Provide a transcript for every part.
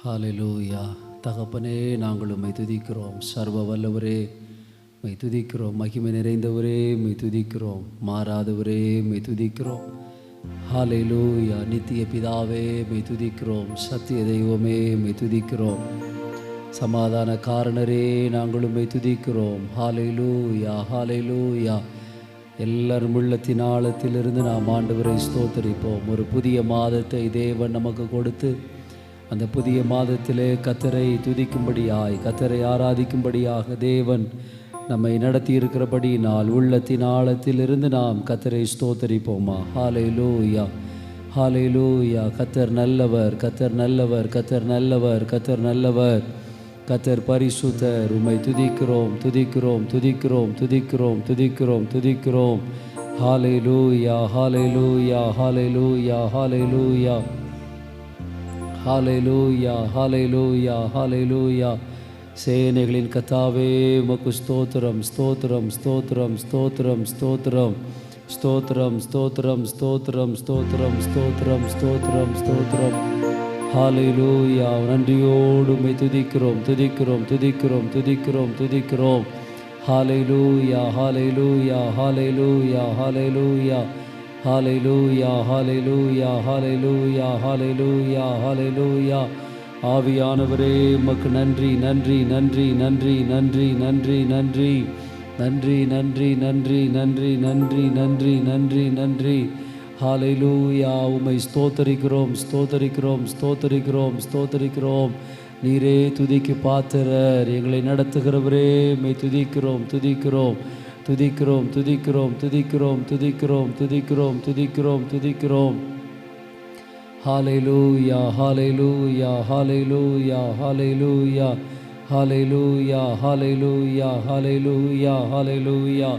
ஹல்லேலூயா. தகப்பனே, நாங்கள் உம்மை துதிக்கிறோம். சர்வ வல்லவரே உம்மை துதிக்கிறோம். மகிமை நிறைந்தவரே உம்மை துதிக்கிறோம். மாறாதவரே உம்மை துதிக்கிறோம். ஹல்லேலூயா. நித்திய பிதாவே உம்மை துதிக்கிறோம். சத்திய தெய்வமே உம்மை துதிக்கிறோம். சமாதான காரணரே நாங்கள் உம்மை துதிக்கிறோம். ஹல்லேலூயா, ஹல்லேலூயா. எல்லாரும் உள்ளத்தின் ஆழத்திலிருந்து நாம் ஆண்டவரை ஸ்தோத்தரிப்போம். ஒரு புதிய மாதத்தை தேவன் நமக்கு கொடுத்து அந்த புதிய மாதத்திலே கர்த்தரை துதிக்கும்படியாய், கர்த்தரை ஆராதிக்கும்படியாக தேவன் நம்மை நடத்தி இருக்கிறபடியினால் உள்ளத்தின் ஆழத்திலிருந்து நாம் கர்த்தரை ஸ்தோத்தரிப்போமா. ஹல்லேலூயா, ஹல்லேலூயா. கர்த்தர் நல்லவர், கர்த்தர் நல்லவர், கர்த்தர் நல்லவர், கர்த்தர் நல்லவர், கர்த்தர் பரிசுத்தர். உம்மை துதிக்கிறோம், துதிக்கிறோம், துதிக்கிறோம், துதிக்கிறோம், துதிக்கிறோம், துதிக்கிறோம். ஹல்லேலூயா, ஹல்லேலூயா, ஹல்லேலூயா, ஹல்லேலூயா, ஹல்லேலூயா, ஹல்லேலூயா, ஹல்லேலூயா. சேனைகளின் கர்த்தாவே உமக்கு ஸ்தோத்திரம், ஸ்தோத்திரம், ஸ்தோத்திரம், ஸ்தோத்திரம், ஸ்தோத்திரம், ஸ்தோத்திரம், ஸ்தோத்திரம், ஸ்தோத்திரம், ஸ்தோத்திரம், ஸ்தோத்திரம், ஸ்தோத்திரம், ஸ்தோத்திரம். ஹல்லேலூயா. நன்றியோடு உம்மை துதிக்கிறோம், துதிக்கிறோம், துதிக்கிறோம், துதிக்கிறோம், துதிக்கிறோம். ஹல்லேலூயா, ஹல்லேலூயா, ஹல்லேலூயா, ஹல்லேலூயா, ஹல்லேலூயா, ஹல்லேலூயா, ஹல்லேலூயா, ஹல்லேலூயா, ஹல்லேலூயா. ஆவியானவரே உமக்கு நன்றி, நன்றி, நன்றி, நன்றி, நன்றி, நன்றி, நன்றி, நன்றி, நன்றி, நன்றி, நன்றி, நன்றி, நன்றி, நன்றி, நன்றி. ஹல்லேலூயா. உம்மை ஸ்தோத்தரிக்கிறோம், ஸ்தோத்தரிக்கிறோம், ஸ்தோத்தரிக்கிறோம், ஸ்தோத்தரிக்கிறோம். நீரே துதிக்கு பாத்திரர், எங்களை நடத்துகிறவரே உம்மை துதிக்கிறோம், துதிக்கிறோம், துதிக்கிறோம், துதிக்கிறோம், துதிக்கிறோம், துதிக்கிறோம், துதிக்கிறோம், துதிக்கிறோம், துதிக்கிறோம். ஹல்லேலூயா, ஹல்லேலூயா, ஹல்லேலூயா, ஹல்லேலூயா, ஹல்லேலூயா, ஹல்லேலூயா, ஹல்லேலூயா, ஹல்லேலூயா.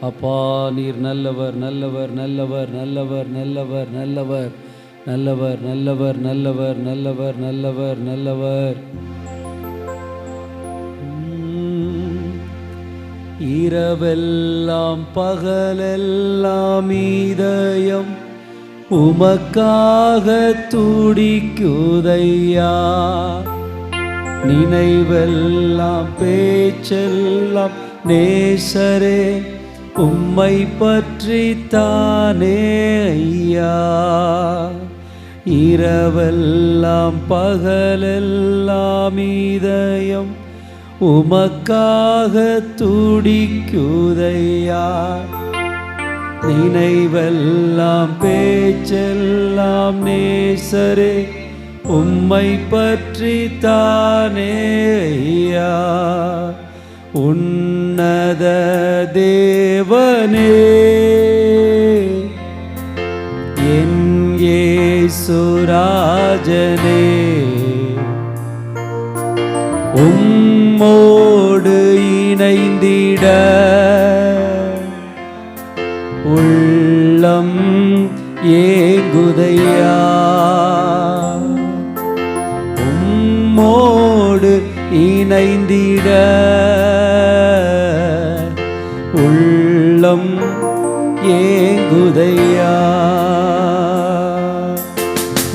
அப்பா, நீர் நல்லவர், நல்லவர், நல்லவர், நல்லவர், நல்லவர், நல்லவர், நல்லவர், நல்லவர், நல்லவர், நல்லவர், நல்லவர், நல்லவர். இரவெல்லாம் பகலெல்லாம் இதயம் உமக்காக துடிக்குதையா. நினைவெல்லாம் பேச்செல்லாம் நேசரே உம்மை பற்றி தானே ஐயா. இரவெல்லாம் பகலெல்லாம் இதயம் உமக்காக துடிக்குதையா. நினைவெல்லாம் பேச்செல்லாம் நேசரே உம்மை பற்றி தானே ஐயா. உன்னத தேவனே என் இயேசுராஜனே, உம்மோடு இணைந்திட உள்ளம் ஏங்குதையா. உம்மோடு இணைந்திட உள்ளம் ஏங்குதையா.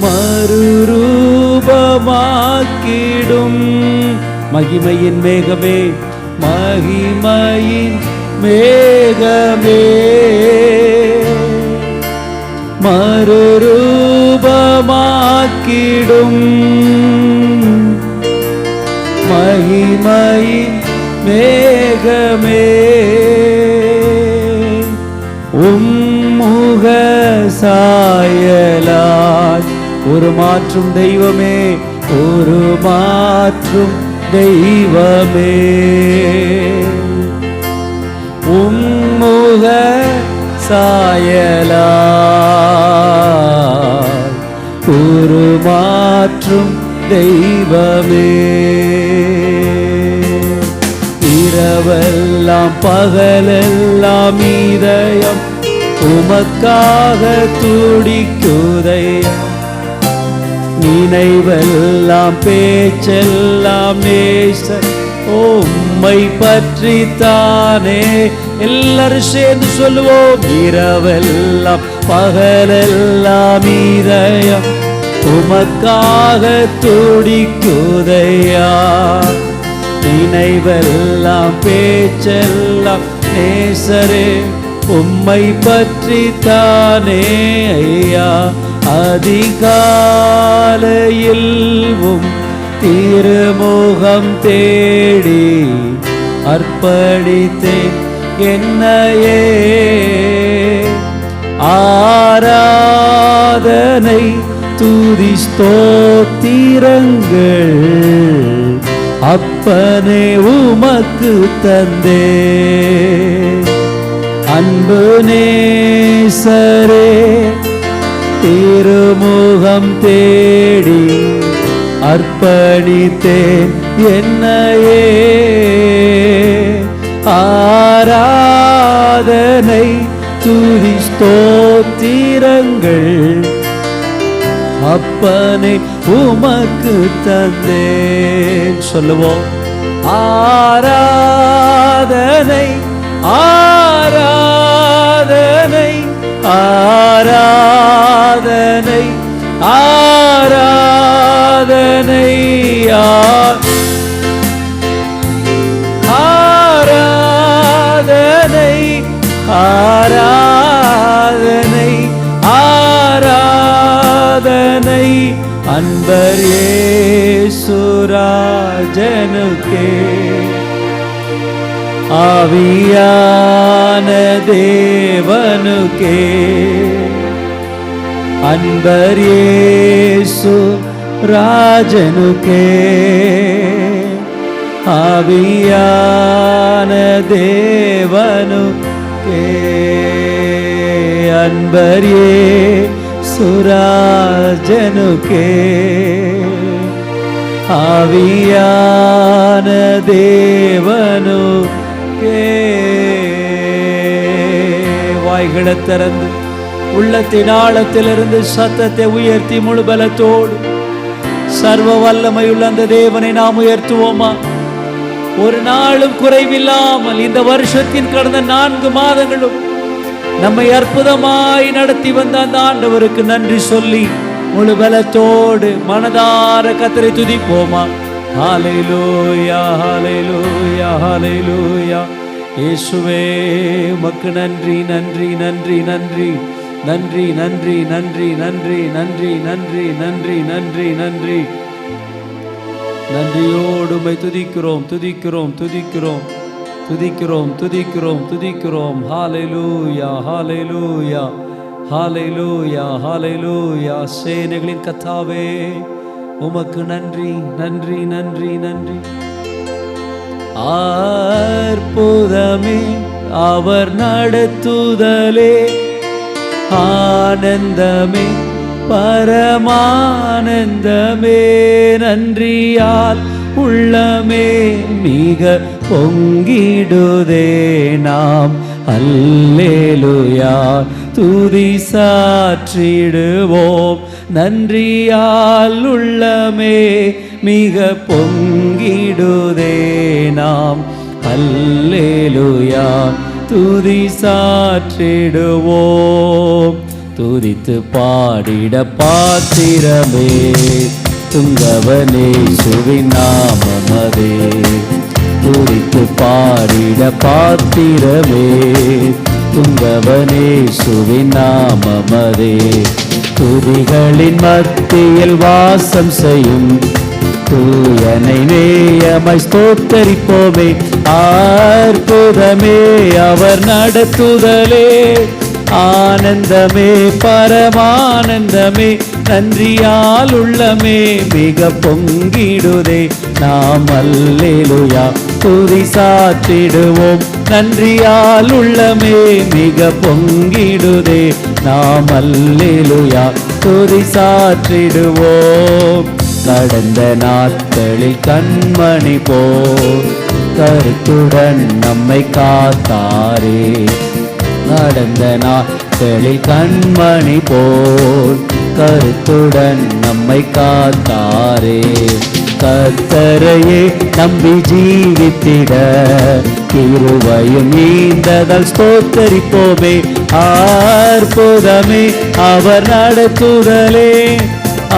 மறுரூபமாக்கிடும் மகிமையின் மேகமே, மகிமையின் மேகமே, மறுரூபமாக்கிடும் மகிமையின் மேகமே. உம்முக சாயலாய் ஒரு மாற்றும் தெய்வமே, ஒரு மாற்றும் தெய்வமே. உம்முக சாயலாய் ஒரு மாற்றும் தெய்வமே. இரவெல்லாம் பகலெல்லாம் இதயம் உமக்காக துடிக்குதையா. நினைவெல்லாம் பேச்செல்லாம் நேசர் உம்மை பற்றி தானே. எல்லாரும் சேர்ந்து சொல்லுவோம். இரவெல்லாம் பகலெல்லாம் இதயம் உமக்காக துடிக்குதையா. நினைவெல்லாம் பேச்செல்லாம் நேசரே உம்மை பற்றி தானே ஐயா. அதிகாலையில் திருமுகம் தேடி அர்ப்பணித்தேன் என்னையே. ஆராதனை துதி ஸ்தோத்திரங்கள் அப்பனே உமக்கு தந்தே. அன்பு நேசரே திருமுகம் தேடி அர்ப்பணித்தேன் என்னையே. ஆராதனை துதி ஸ்தோத்திரங்கள் அப்பனே உமக்கு தந்தேன். சொல்லுவோம். ஆராதனை ஆராதனை ஆராதனை ஆராதனை ஆராதனை ஆராதனை ஆராதனை அன்பர் இயேசுராஜனுக்கே. ஆவியான தேவனுக்கே அன்பர் இயேசு ராஜனுக்கே. ஆவியான தேவனுக்கே அன்பர் இயேசு ராஜனுக்கே. ஆவியான தேவனுக்கே. வாய்களை திறந்து உள்ளத்தின் ஆழத்திலிருந்து சத்தத்தை உயர்த்தி முழு பலத்தோடு சர்வ வல்லமையுள்ள அந்த தேவனை நாம் உயர்த்துவோமா? ஒரு நாளும் குறைவில்லாமல் இந்த வருஷத்தின் கடந்த 4 மாதங்களும் நம்மை அற்புதமாய் நடத்தி வந்த அந்த ஆண்டவருக்கு நன்றி சொல்லி முழு பலத்தோடு மனதார கர்த்தரை துதிப்போமா? ஹல்லேலூயா ஹல்லேலூயா ஹல்லேலூயா. இயேசுவே உமக்கு நன்றி நன்றி நன்றி நன்றி நன்றி நன்றி நன்றி நன்றி நன்றி நன்றி நன்றி நன்றி நன்றி. நன்றியோடு உம்மை துதிக்கிறோம் துதிக்கிறோம் துதிக்கிறோம் துதிக்கிறோம் துதிக்கிறோம் துதிக்கிறோம். ஹல்லேலூயா ஹல்லேலூயா ஹல்லேலூயா ஹல்லேலூயா. சேனைகளின் கர்த்தாவே உமக்கு நன்றி நன்றி நன்றி நன்றி. அற்புதமே அவர் நடத்துதலே ஆனந்தமே பரமானந்தமே. நன்றியால் உள்ளமே மிக பொங்கிடுதே நாம் அல்லேலூயா துதி சாற்றிடுவோம். நன்றியால் உள்ளமே மிக பொங்கிடுதே நாம் அல்லேலூயா துதி சாற்றிடுவோம். துதித்து பாடிட பாத்திரமே துங்கவனே சுவின் நாமமதே. துதித்து பாடிட பாத்திரமே துங்கவனே சுவின் நாமமதே. துதிகளின் மத்தியில் வாசம் செய்யும் தூயனை நேயமாய் ஸ்தோத்தரிப்போமே. அற்புதமே அவர் நடத்துதலே ஆனந்தமே பரமானந்தமே. நன்றியால் உள்ளமே மிக பொங்கிடுதே நாம் அல்லேலூயா துதி சாற்றிடுவோம். நன்றியால் உள்ளமே மிக பொங்கிடுதே நாம் அல்லேலூயா துதி சாற்றிடுவோம். கடந்த நாட்களில் கண்மணி போல் கருத்துடன் நம்மை காத்தாரே. நடந்த நாட்களில் கண்மணி போல் கருத்துடன் நம்மை காத்தாரே. கர்த்தரையே நம்பி ஜீவித்திட கிருபையும் நீந்ததால் ஸ்தோத்தரிப்போமே. அற்புதமே அவர் நடத்துதலே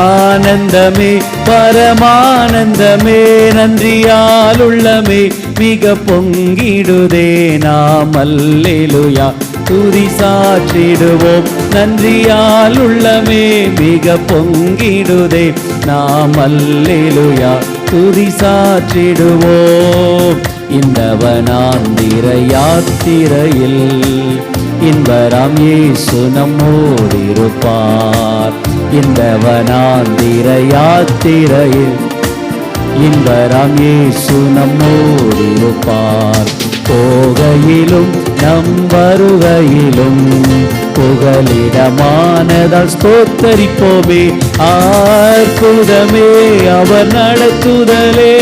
ஆனந்தமே பரமானந்தமே நன்றியால் உள்ளமே மிக பொங்கிடுதே நாம் அல்லேலூயா துதி சாற்றிடுவோம் நன்றியால் உள்ளமே மிக பொங்கிடுதே நாம் அல்லேலூயா துதி சாற்றிடுவோம். இந்த வனாந்திர யாத்திரையில் இன்பராம் இயேசு நம்மோடிருப்பார். இந்த வனாந்திர யாத்திரையில் இன்பராம் இயேசு நம்மோடிருப்பார். போகையிலும் நம் வருகையிலும் புகலிடமானதால் ஸ்தோத்தரிப்போமே. அற்புதமே அவர் நடத்துதலே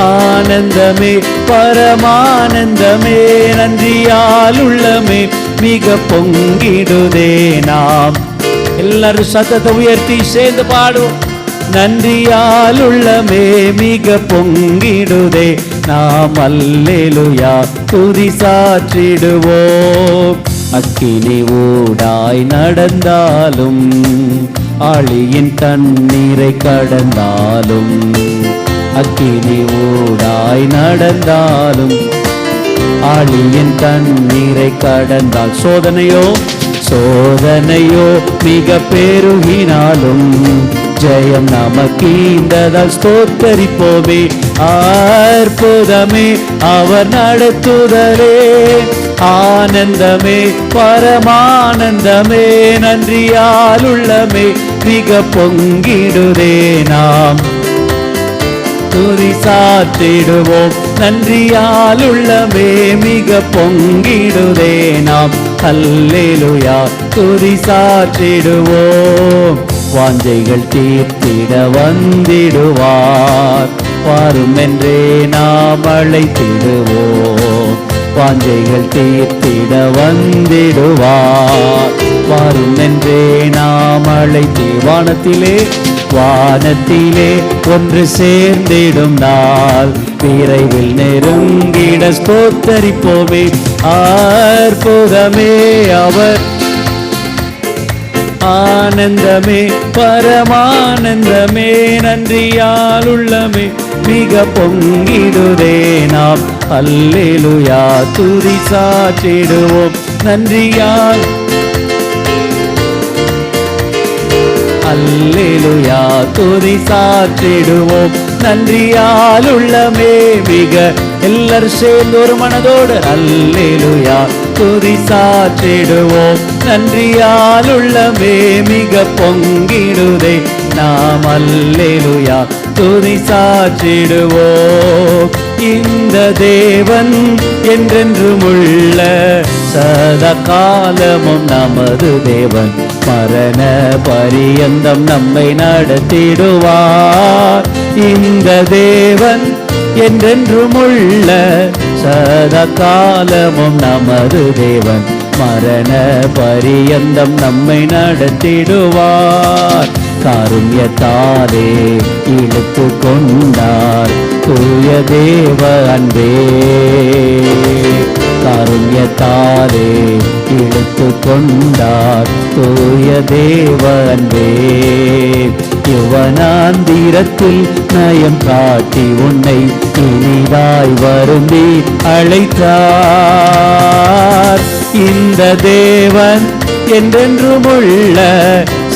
ஆனந்தமே பரமானந்தமே நன்றியால் உள்ளமே மிக பொங்கிடுதே நாம். எல்லாரும் சத்தத்தை உயர்த்தி சேர்ந்து பாடுவோம். நன்றியால் உள்ளமே மிக பொங்கிடுதே நாம் அல்லேலூயா துதி சாற்றிடுவோம். அக்கினி ஊடாய் நடந்தாலும் ஆழியின் தண்ணீரை கடந்தாலும் அக்கினி ஊடாய் நடந்தாலும் ஆழியின் தண்ணீரை கடந்தால் சோதனையோ மிக பெருகினாலும் ஜெயம் நமக்கீந்ததால் ஸ்தோத்தரிப்போமே. அற்புதமே அவர் நடத்துதலே ஆனந்தமே பரமானந்தமே நன்றியால் உள்ளமே மிக பொங்கிடுதே நாம் துதி சாற்றிடுவோம். நன்றியால் உள்ளமே மிக பொங்கிடுதே நாம் அல்லேலூயா துதி சாற்றிடுவோம். வாஞ்சைகள் தீர்த்திட வந்திடுவார் வாரும் என்றே நாம் அழைத்திடுவோம். வாஞ்சைகள் தீர்த்திட வந்திடுவார் வாரும் என்றே நாம் அழைத்தே. வானத்திலே ஒன்று சேர்ந்திடும் நாள் விரைவில் நெருங்கிட ஸ்தோத்தரிப்போமே. அற்புதமே அவர் ஆனந்தமே பரமானந்தமே நன்றியால் உள்ளமே மிக பொங்கிடுதே நாம் அல்லேலூயா துதி சாற்றிடுவோம். நன்றியால் அல்லேலூயா துதி சாற்றிடுவோம். நன்றியால் உள்ளமே மிக எல்லாரும் சேர்ந்து ஒரு மனதோடு அல்லேலூயா துதி சாற்றிடுவோம். நன்றியால் உள்ளமே மிக பொங்கிடுதே நாம் அல்லேலூயா துதி சாற்றிடுவோம். இந்த தேவன் என்றென்றும் உள்ள சதா காலமும் நமது தேவன் மரண பரியந்தம் நம்மை நடத்திடுவார். இந்த தேவன் என்றென்றும் உள்ள சதா காலமும் நமது தேவன் மரண பரியந்தம் நம்மை நடத்திடுவார். காருண்யத்தாலே இழுத்து கொண்டார் தூய தேவ அன்பே. காருண்யத்தாலே இழுத்து கொண்டார் தூய தேவ அன்பே. யுவனாந்திரத்தில் நயம் காட்டி உன்னை இனிதாய் வருந்தி அழைத்தார். இந்த தேவன் என்றென்றும் உள்ள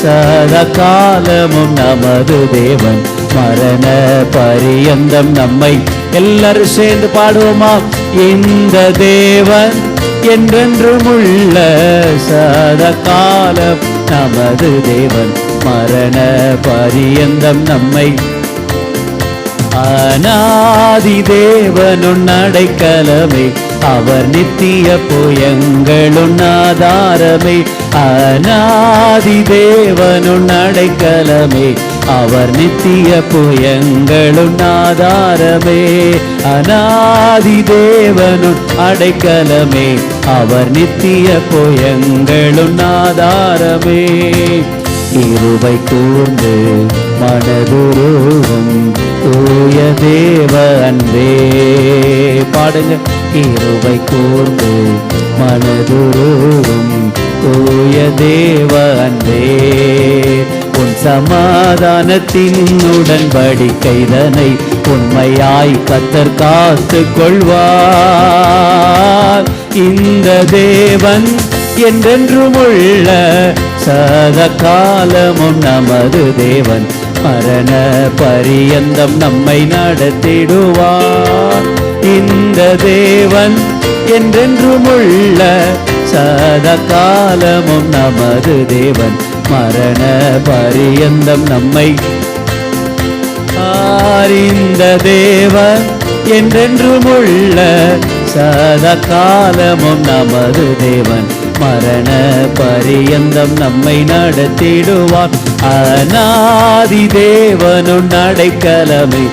சதா காலமும் நமது தேவன் மரண பரியந்தம் நம்மை எல்லாரும் சேர்ந்து பாடுவோமா. இந்த தேவன் என்றென்றும் உள்ள சதா காலம் நமது தேவன் மரண பரியந்தம் நம்மை அநாதி தேவனுன் அடைக்கலமே அவர் நித்திய புயங்களுன் ஆதாரமே. அநாதி தேவனுன் அடைக்கலமே அவர் நித்திய புயங்களுன் ஆதாரமே. அநாதி தேவனுன் அடைக்கலமே அவர் நித்திய புயங்களுன் ஆதாரமே. கிருபை கூர்ந்து மனதுருகும் தூய தேவ அன்பே. பாடுங்க. கிருபை கூர்ந்து மனதுருகும் தூய தேவ அன்பே. உன் சமாதானத்தின் உடன்படிக்கைதனை உண்மையாய் கர்த்தர் காத்து கொள்வார். இந்த தேவன் என்றென்றும் உள்ள சதா காலமும் நமது தேவன், மரண பரியந்தம் நம்மை நடத்திடுவார். இந்த தேவன் என்றென்றும் உள்ள சதா காலமும் நமது தேவன், மரண பரியந்தம் நம்மை. இந்த தேவன் என்றென்றும் உள்ள சதா காலமும் நமது தேவன், மரண பரியந்தம் நம்மை நடத்திடுவார். அநாதி தேவனும் அடைக்கலமே,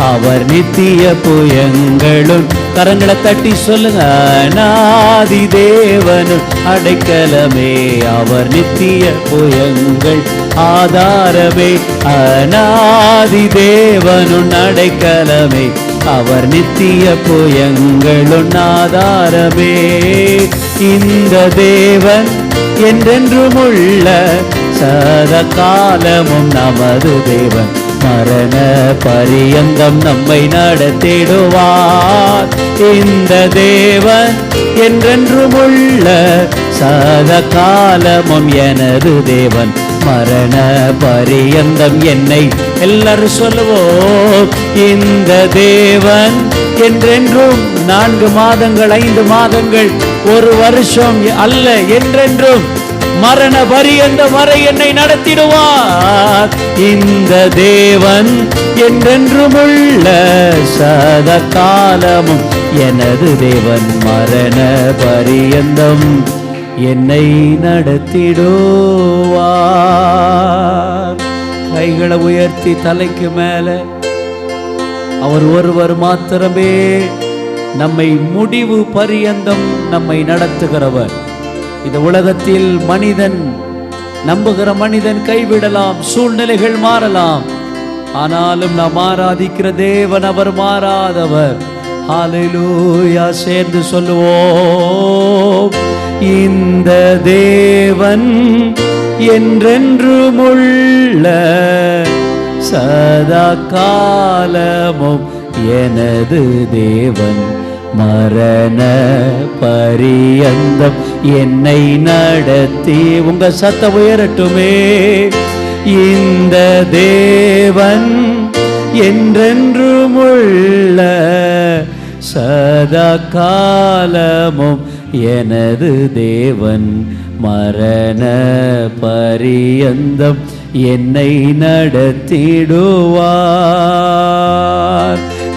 அவர் நித்திய புயங்களும். கரங்களை தட்டி சொல்லுங்க. அநாதி தேவனும் அடைக்கலமே, அவர் நித்திய புயங்கள் ஆதாரமே. அநாதி தேவனும் அடைக்கலமே, அவர் நித்திய புயங்களும் ஆதாரமே. இந்த தேவன் என்றென்றும் உள்ள சதா காலமும் நமது தேவன், மரண பரியந்தம் நம்மை நடத்திடுவார். இந்த தேவன் என்றென்றும் உள்ள சதா காலமும் எனது தேவன், மரண பரியந்தம் என்னை. எல்லாரும் சொல்லுவோம். இந்த தேவன் என்றென்றும் 4 மாதங்கள் 5 மாதங்கள் 1 வருஷம் அல்ல, என்றென்றும் மரண பரியந்தம் வரை என்னை நடத்திடுவார். இந்த தேவன் என்றென்றும் உள்ள சதா காலமும் எனது தேவன், மரண பரியந்தம் என்னை நடத்திடுவார். கைகளை உயர்த்தி தலைக்கு மேல. அவர் ஒருவர் மாத்திரமே நம்மை முடிவு பரியந்தம் நம்மை நடத்துகிறவர். இந்த உலகத்தில் மனிதன், நம்புகிற மனிதன் கைவிடலாம், சூழ்நிலைகள் மாறலாம், ஆனாலும் நாம் ஆராதிக்கிற தேவன் அவர் மாறாதவர். ஹல்லேலூயா. சேர்ந்து சொல்லுவோம். இந்த தேவன் என்றென்றும் உள்ள சதா காலமும் எனது தேவன், மரண பரியந்தம் என்னை நடத்தி. உங்க சத்தம் உயரட்டுமே. இந்த தேவன் என்றென்றும் உள்ள சதா காலமும் எனது தேவன், மரண பரியந்தம் என்னை நடத்திடுவார்.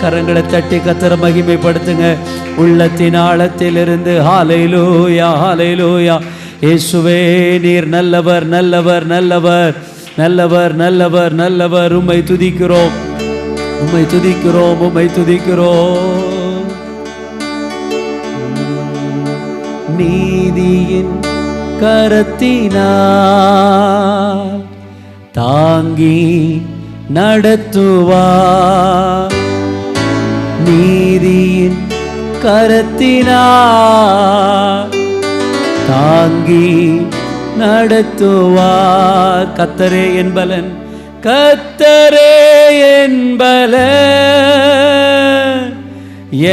கரங்களை தட்டி கர்த்தரை மகிமைப்படுத்துங்க உள்ளத்தின் ஆழத்திலிருந்து. ஹல்லேலூயா, ஹல்லேலூயா. இயேசுவே நீர் நல்லவர், நல்லவர், நல்லவர், நல்லவர், நல்லவர், நல்லவர். உம்மை துதிக்கிறோம், உம்மை துதிக்கிறோம், உம்மை துதிக்கிறோம். நீதியின் கரத்தினால் தாங்கி நடத்துவார். நீதியின் கரத்தினால் தாங்கி நடத்துவார். கர்த்தரே என் பலன், கர்த்தரே என் பலன்,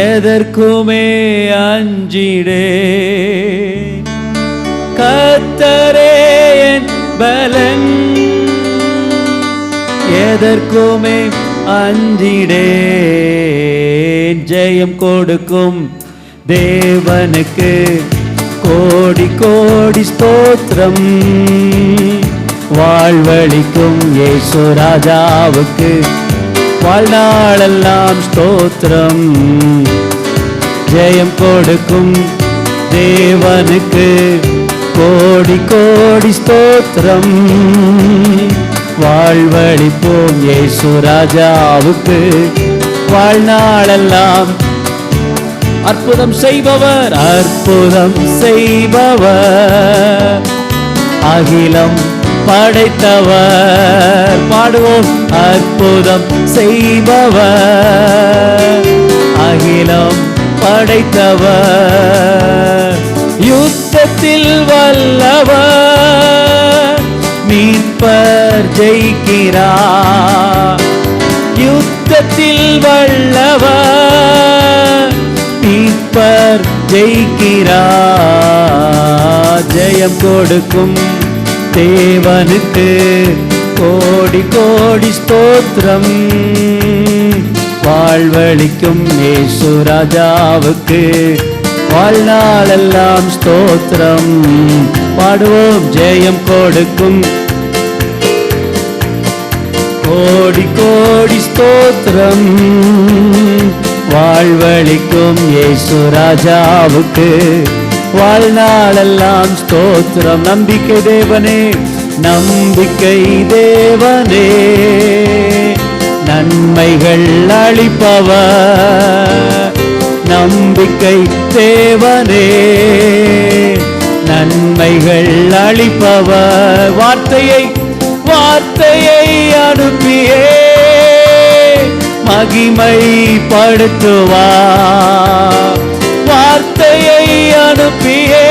எதற்குமே அஞ்சிடே. கர்த்தரே என் பலன், எதற்குமே அஞ்சிடேன். ஜெயம் கொடுக்கும் தேவனுக்கு கோடி கோடி ஸ்தோத்திரம். வாழ்வளிக்கும் இயேசு ராஜாவுக்கு வாழ்நாளெல்லாம் ஸ்தோத்திரம். ஜெயம் கொடுக்கும் தேவனுக்கு கோடி கோடி ஸ்தோத்திரம். வாழ்வளிப்போம் இயேசு ராஜாவுக்கு வாழ்நாளெல்லாம். அற்புதம் செய்பவர், அற்புதம் செய்பவர், அகிலம் படைத்தவர். பாடுவோம். அற்புதம் செய்பவர், அகிலம் படைத்தவர், யுத்தத்தில் வல்லவர், மீட்பர் மீட்பர் ஜெயிக்கிறார். யுத்தத்தில் வல்லவர் மீட்பர் ஜெயிக்கிறார். ஜெயம் கொடுக்கும் தேவனுக்கு கோடி கோடி ஸ்தோத்திரம். வாழ்வளிக்கும் இயேசு ராஜாவுக்கு வாழ்நாளெல்லாம் ஸ்தோத்திரம். பாடுவோம். ஜெயம் கொடுக்கும் கோடி கோடி ஸ்தோத்திரம். வாழ்வளிக்கும் இயேசு ராஜாவுக்கு வாழ்நாளெல்லாம் ஸ்தோத்திரம். நம்பிக்கை தேவனே, நம்பிக்கை தேவனே, நன்மைகள் அளிப்பவர். நம்பிக்கை தேவனே, நன்மைகள் அளிப்பவர். வார்த்தையை அனுப்பியே மகிமைப்படுத்துவார். வார்த்தையை அனுப்பியே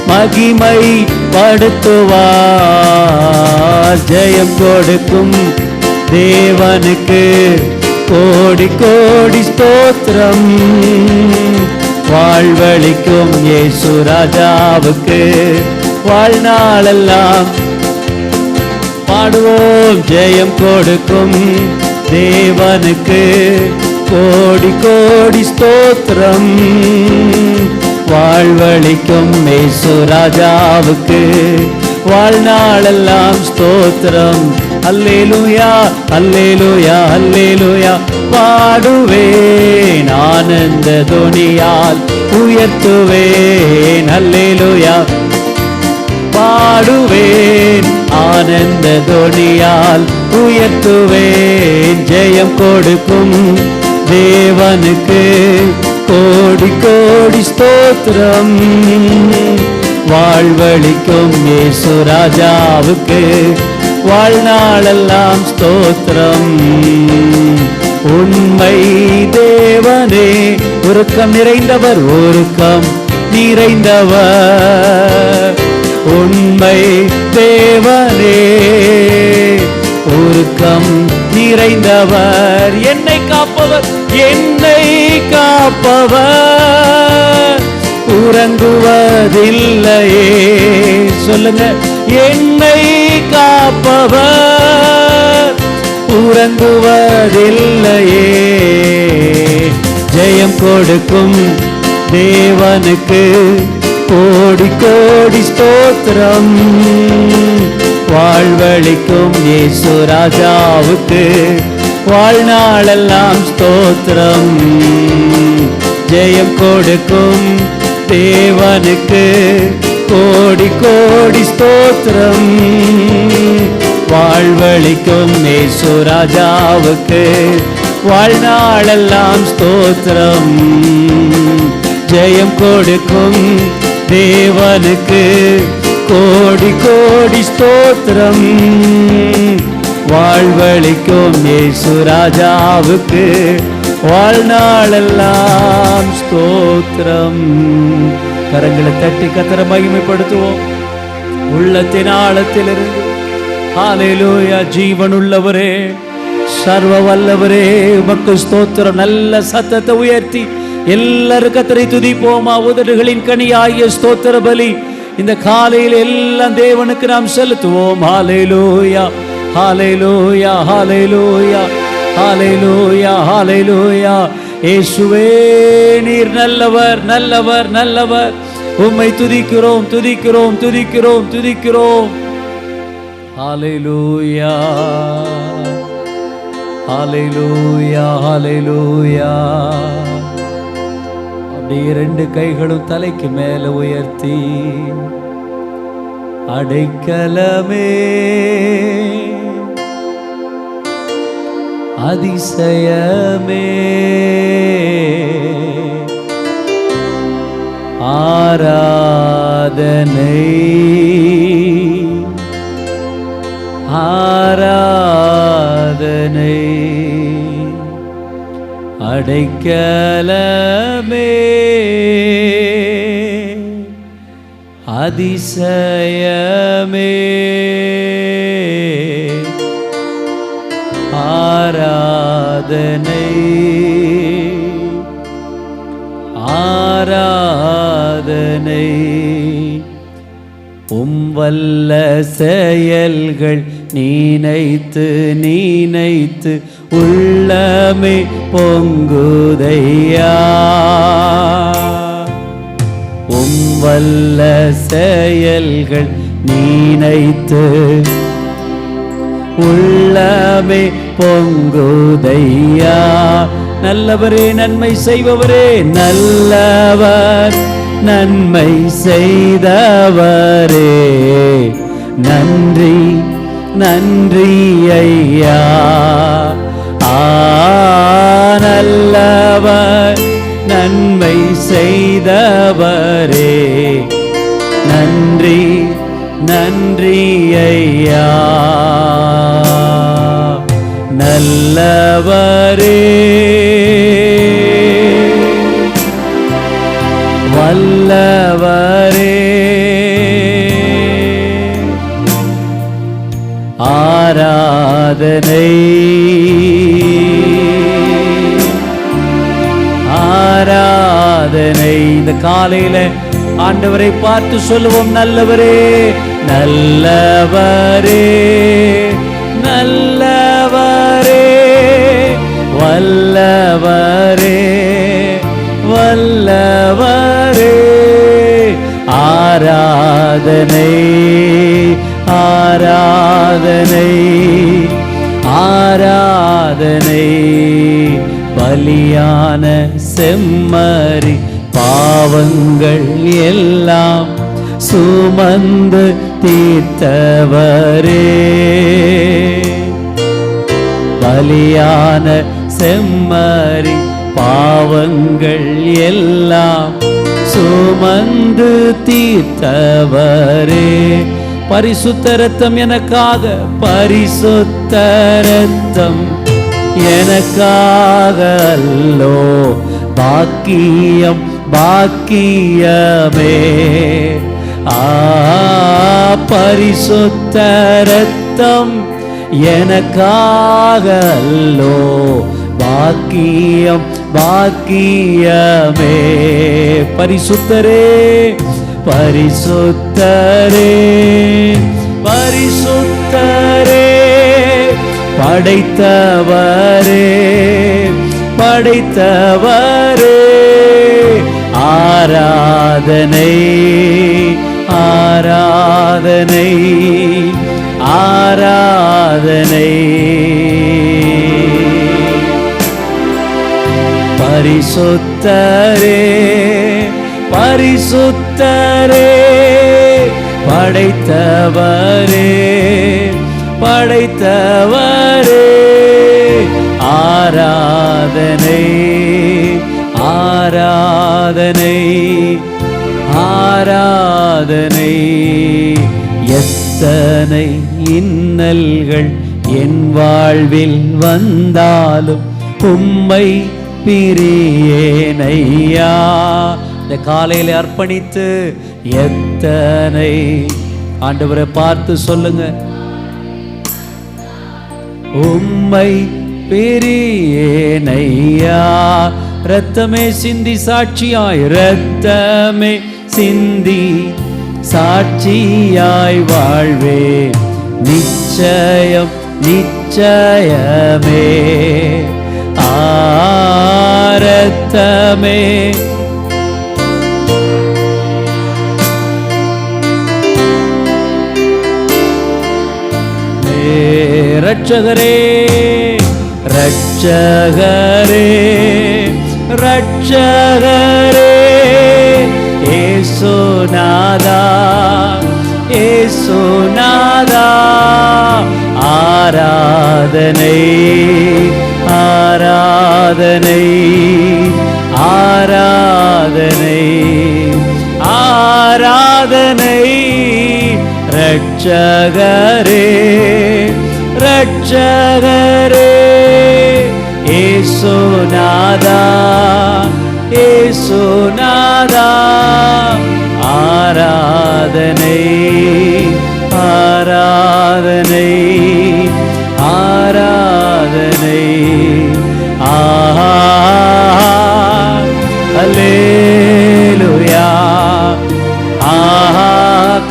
மகிமைப்படுத்துவார். ஜெயம் கொடுக்கும் தேவனுக்கு கோடி கோடி ஸ்தோத்திரம். வாழ்வளிக்கும் இயேசு ராஜாவுக்கு வாழ்நாளெல்லாம் பாடுவோம். ஜெயம் கொடுக்கும் தேவனுக்கு கோடி கோடி ஸ்தோத்திரம். வாழ்வளிக்கும் இயேசு ராஜாவுக்கு வாழ்நாளெல்லாம் ஸ்தோத்திரம். அல்லேலூயா அல்லேலூயா அல்லேலூயா. பாடுவேன் ஆனந்த துணியால் உயர்த்துவேன். அல்லேலூயா. பாடுவேன் ஆனந்த துணியால் உயர்த்துவேன். ஜெயம் கொடுக்கும் தேவனுக்கு கோடி கோடி ஸ்தோத்திரம். வாழ்வளிக்கும் இயேசு ராஜாவுக்கு வாழ்நாளெல்லாம் ஸ்தோத்திரம். உண்மை தேவனே, உருக்கம் நிறைந்தவர், உருக்கம் நிறைந்தவர். உண்மை தேவனே, உருக்கம் நிறைந்தவர். என்னை காப்பவர், என்னை காப்பவர் உறங்குவதில்லையே. சொல்லுங்க. என்னை காப்பவர் உறங்குவதில்லையே. ஜெயம் கொடுக்கும் தேவனுக்கு கோடி கோடி ஸ்தோத்திரம். வாழ்வளிக்கும் இயேசு ராஜாவுக்கு வாழ்நாளெல்லாம் ஸ்தோத்திரம். ஜெயம் கொடுக்கும் தேவனுக்கு கோடி கோடி ஸ்தோத்திரம். வாழ்வளிக்கும் இயேசு ராஜாவுக்கு வாழ்நாளெல்லாம் ஸ்தோத்திரம். ஜெயம் கொடுக்கும் தேவனுக்கு கோடி கோடி ஸ்தோத்திரம். வாழ்வளிக்கும் இயேசு ராஜாவுக்கு வாழ்நாளெல்லாம் ஸ்தோத்திரம். கரங்களை தட்டி கர்த்தரை மகிமைப்படுத்துவோம் உள்ளத்தின் ஆழத்திலிருந்து. ஹல்லேலூயா. ஜீவனுள்ளவரே, சர்வ வல்லவரே, உமக்கு ஸ்தோத்திரம். நல்ல சத்தத்தை உயர்த்தி எல்லாரும் கர்த்தரை துதிப்போமா. உதடுகளின் கனியாகிய ஸ்தோத்திர பலி இந்த காலையில் எல்லாம் தேவனுக்கு நாம் செலுத்துவோம். ஹல்லேலூயா ஹல்லேலூயா ஹல்லேலூயா ஹல்லேலூயா ஹல்லேலூயா. இயேசுவே, நீர் நல்லவர் நல்லவர் நல்லவர். உம்மை துதிக்கிறோம் துதிக்கிறோம் துதிக்கிறோம் துதிக்கிறோம். ஹல்லேலூயா ஹல்லேலூயா ஹல்லேலூயா. அப்படியே ரெண்டு கைகளும் தலைக்கு மேல உயர்த்தி, அடைக்கலமே அதிசயமே ஆராதனை ஆராதனை அடைக்கலமே அதிசயமே ஆராதனை ஆராதனை. வல்ல செயல்கள் நீனைத்து நீனைத்து உள்ளமே பொங்குதையா. வல்ல செயல்கள் நீனைத்து உள்ளமே பொங்குதையா. நல்லவரே நன்மை செய்பவரே, நல்லவர் நன்மை செய்தவரே, நன்றி நன்றி ஐயா. நல்லவர் நன்மை செய்தவரே, நன்றி நன்றி ஐயா. நல்லவரே வல்லவரே, ஆராதனை ஆராதனை. இந்த காலையில ஆண்டவரை பார்த்து சொல்லுவோம், நல்லவரே நல்லவரே நல்லவரே, வல்லவரே வல்லவரே. ஆராதனை ஆராதனை ஆராதனை. பலியான செம்மறி பாவங்கள் எல்லாம் சுமந்து தீர்த்தவரே, பலியான செம்மறி பாவங்கள் எல்லாம் சுமந்து தீர்த்தவரே. பரிசுத்த இரத்தம் எனக்காக, பரிசுத்த இரத்தம் எனக்காக அல்லோ, பாக்கியம் பாக்கியமே. பரிசுத்த இரத்தம் எனக்காக அல்லோ, பாக்கியம் பாக்கியமே. பரிசுத்தரே பரிசுத்தரே பரிசுத்தரே, படைத்தவரே படைத்தவரே. ஆராதனை ஆராதனை ஆராதனை. பரிசுத்தரே பரிசுத்தரே, படைத்தவரே படைத்தவரே. ஆராதனை ஆராதனை ஆராதனை. எத்தனை இன்னல்கள் என் வாழ்வில் வந்தாலும் உம்மை பிரியேனையா. இந்த காலையில அர்ப்பணித்து எத்தனை ஆண்டவரை பார்த்து சொல்லுங்க, உம்மை பிரியேனையா. இரத்தமே சிந்தி சாட்சியாய், இரத்தமே சிந்தி சாட்சியாய் வாழ்வே, நிச்சயம் நிச்சயமே. இரத்தமே ரட்சகரே ரட்சகரே ரட்சகரே, ஏசுநாதா ஏசுநாதா. ஆராதனை ஆராதனை ஆராதனை ஆராதனை. ரட்சகரே ரட்சகரே, ஏசுநாதா ஏசுநாதா. ஆராதனை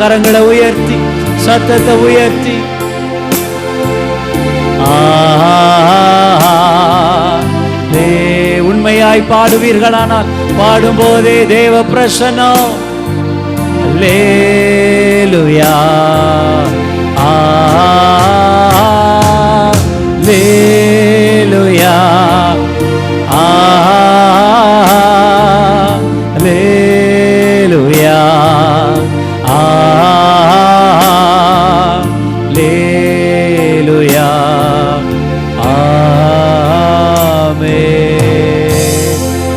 கரங்களை உயர்த்தி சத்தத்தை உயர்த்தி உண்மையாய் பாடுவீர்களானால் பாடும்போதே தேவ பிரசன்னம். அல்லேலூயா அல்லேலூயா அல்லேலூயா அல்லேலூயா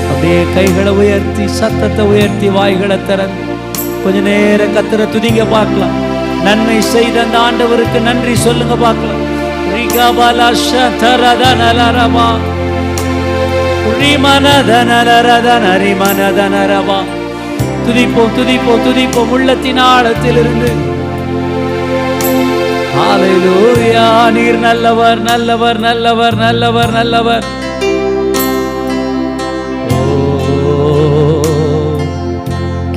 அப்படியே கைகளை உயர்த்தி சத்தத்தை உயர்த்தி வாய்களை திறந்து கொஞ்ச நேரம் கர்த்தரை துதிங்க பார்க்கலாம். நன்மை செய்த அந்த ஆண்டவருக்கு நன்றி சொல்லுங்க பார்க்கலாம். துதிப்போம் துதிப்போம் துதிப்போம் உள்ளத்தின் ஆழத்தில் இருந்து. ஹல்லேலூயா. நீர் நல்லவர் நல்லவர் நல்லவர் நல்லவர் நல்லவர்.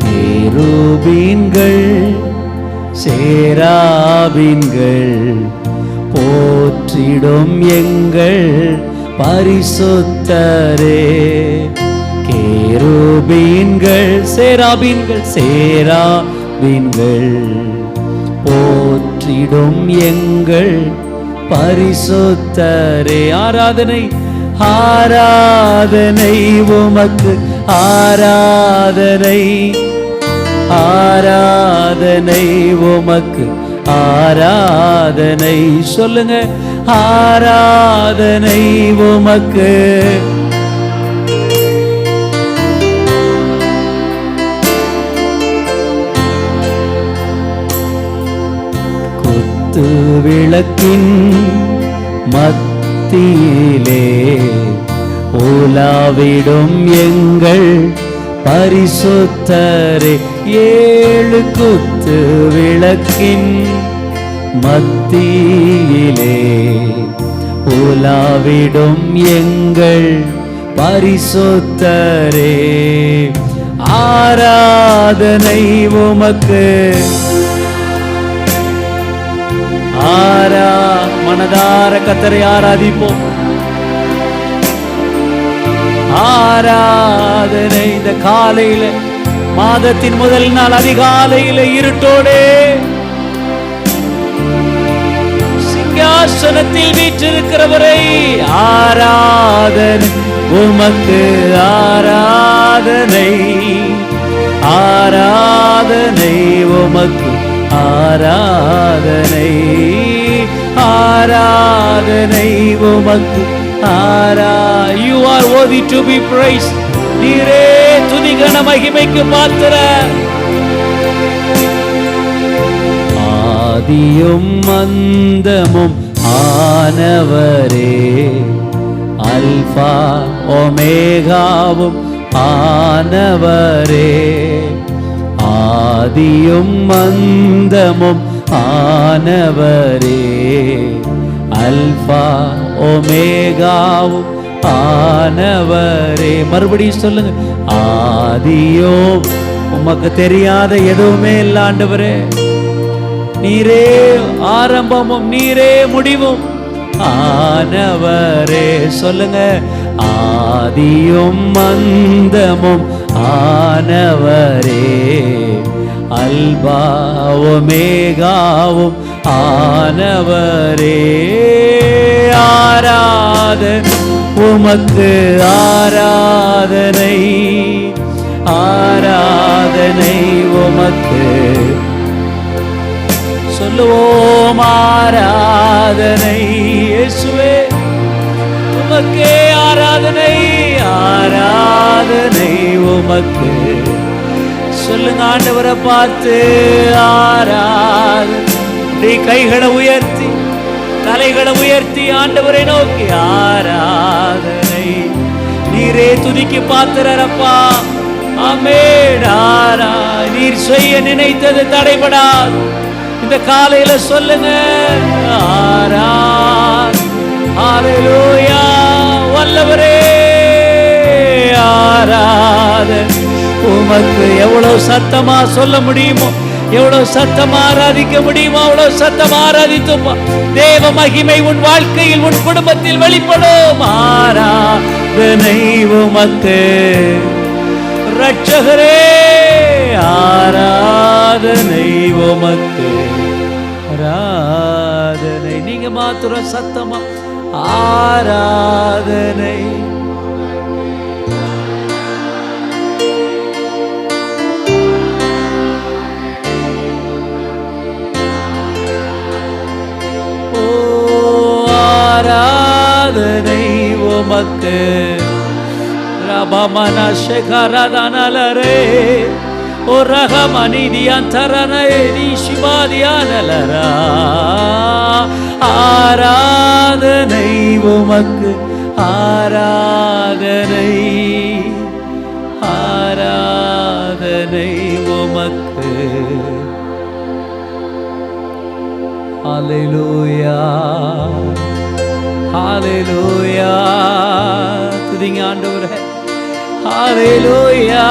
கேருபீன்கள் சேராபீன்கள் போற்றிடும் எங்கள் பரிசுத்தரே. கேருபீன்கள் சேராபீன்கள் சேராபீன்கள் போற்றிடும் எங்கள் பரிசுத்தரே. ஆராதனை ஆராதனை உமக்கு ஆராதனை ஆராதனை உமக்கு ஆராதனை. சொல்லுங்க ஆராதனை உமக்கு. குத்து விளக்கின் மத்தியிலே உலாவிடும் எங்கள் பரிசுத்தரே. ஏழு குத்து விளக்கின் மத்தியிலே உலாவிடும் எங்கள் பரிசுத்தரே. ஆராதனை உமக்கு. மனதார கர்த்தரை ஆராதிப்போம். ஆராதனை. இந்த காலையில மாதத்தின் முதல் நாள் அதிகாலையில இருட்டோடே சிங்காசனத்தில் வீற்றிருக்கிறவரை ஆராதனை உமக்கு ஆராதனை ஆராதனை உமக்கு ஆராதனை ஆராதனை உமக்கு You are worthy to be praised. நீரே துதிகன மகிமைக்கு பாத்திர. ஆதியும் அந்தமும் ஆனவரே அல்பா ஒமேகாவும் ஆனவரே. ஆதியும் அந்தமும் ஆனவரே அல்பா ஒமேகாவும் ஆனவரே. மறுபடியும் சொல்லுங்க. ஆதியோ உமக்கு தெரியாத எதுவுமே இல்லை ஆண்டவரே. நீரே ஆரம்பமும் நீரே முடிவும் ஆனவரே. சொல்லுங்க. ஆதியும் அந்தமும் ஆனவரே அல்பா ஒமேகாவும் ஆனவரே. ஆராதனை உமக்கு ஆராதனை ஆராதனை உமக்கு. சொல்லுவோம் ஆராதனை இயேசுவே உமக்கே ஆராதனை ஆராதனை உமக்கு. சொல்லுங்க ஆண்டவரை பார்த்து ஆராதனை. கைகளை உயர்த்தி தலைகளை உயர்த்தி ஆண்டவரை நோக்கி ஆராதனை. நீரே துதிக்கு பாத்திரப்பா. ஆமென். நீர் செய்ய நினைத்தது தடைபடாது. இந்த காலையில சொல்லுங்க ஹல்லேலூயா. வல்லவரே ஆராதனை உமக்கு. எவ்வளவு சத்தமா சொல்ல முடியுமோ எவ்வளவு சத்தம் ஆராதிக்க முடியுமா அவ்வளவு சத்தம் ஆராதித்துப்பா. தேவ மகிமை உன் வாழ்க்கையில் உன் குடும்பத்தில் வெளிப்படும். ஆராதனை உமக்கு ரட்சகரே, ஆராதனை உமக்கு ஆராதனை. நீங்க மாத்திரம் சத்தமா ஆராதனை. ஓ ஆராதனை உமக்கு. ரபமன ஷகரதனலரே ஓ ரகமனிதியந்தரனே ரிஷிபாதியானலரா. ஆராதனை உமக்கு ஆராதனை, ஆராதனை உமக்கு. ஹல்லேலூயா ஹல்லேலூயா. துதிங்க ஆண்டவரே. ஹல்லேலூயா.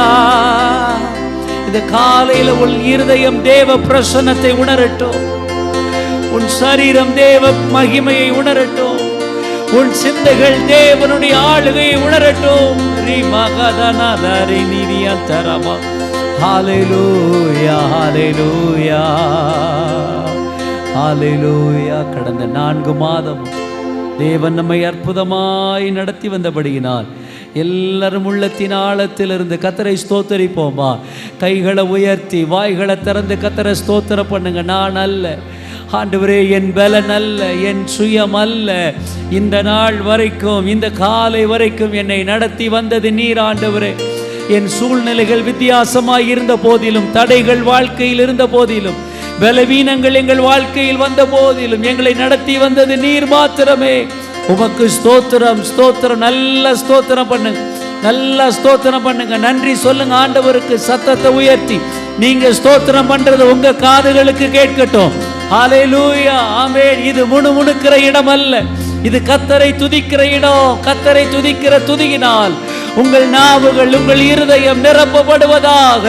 இந்த காலையில உன் இருதயம் தேவ பிரசன்னத்தை உணரட்டும். உன் சரீரம் தேவ மகிமையை உணரட்டும். உன் சிந்தைகள் தேவனுடைய ஆளுகையை உணரட்டும். ஹல்லேலூயா ஹல்லேலூயா ஹல்லேலூயா. கடந்த 4 மாதம் தேவன் நம்மை அற்புதமாய் நடத்தி வந்தபடியினால் எல்லாரும் உள்ளத்தின் ஆழத்திலிருந்து கர்த்தரை ஸ்தோத்தரிப்போமா. கைகளை உயர்த்தி வாய்களை திறந்து கர்த்தரை ஸ்தோத்திரம் பண்ணுங்க. நான் அல்ல ஆண்டவரே, என் பலன் அல்ல, என் சுயம் அல்ல, இந்த நாள் வரைக்கும் இந்த காலை வரைக்கும் என்னை நடத்தி வந்தது நீர் ஆண்டவரே. என் சூழ்நிலைகள் வித்தியாசமாய் இருந்த போதிலும், தடைகள் வாழ்க்கையில் இருந்த போதிலும், பலவீனங்கள் எங்கள் வாழ்க்கையில் வந்த போதிலும் எங்களை நடத்தி வந்தது நீர் மாத்திரமே. உமக்கு ஸ்தோத்திரம் ஸ்தோத்திரம். நல்ல ஸ்தோத்திரம் பண்ணுங்க, நல்ல ஸ்தோத்திரம் பண்ணுங்க. நன்றி சொல்லுங்க ஆண்டவருக்கு சத்தத்தை உயர்த்தி. நீங்க ஸ்தோத்திரம் பண்றது உங்க காதுகளுக்கு கேட்கட்டும். ஹல்லேலூயா ஆமென். இது முணுமுணுக்கிற இடம் அல்ல, இது கர்த்தரை துதிக்கிற இடம். கர்த்தரை துதிக்கிற துதியினால் உங்கள் நாவுகள் உங்கள் இருதயம் நிரப்பப்படுவதாக.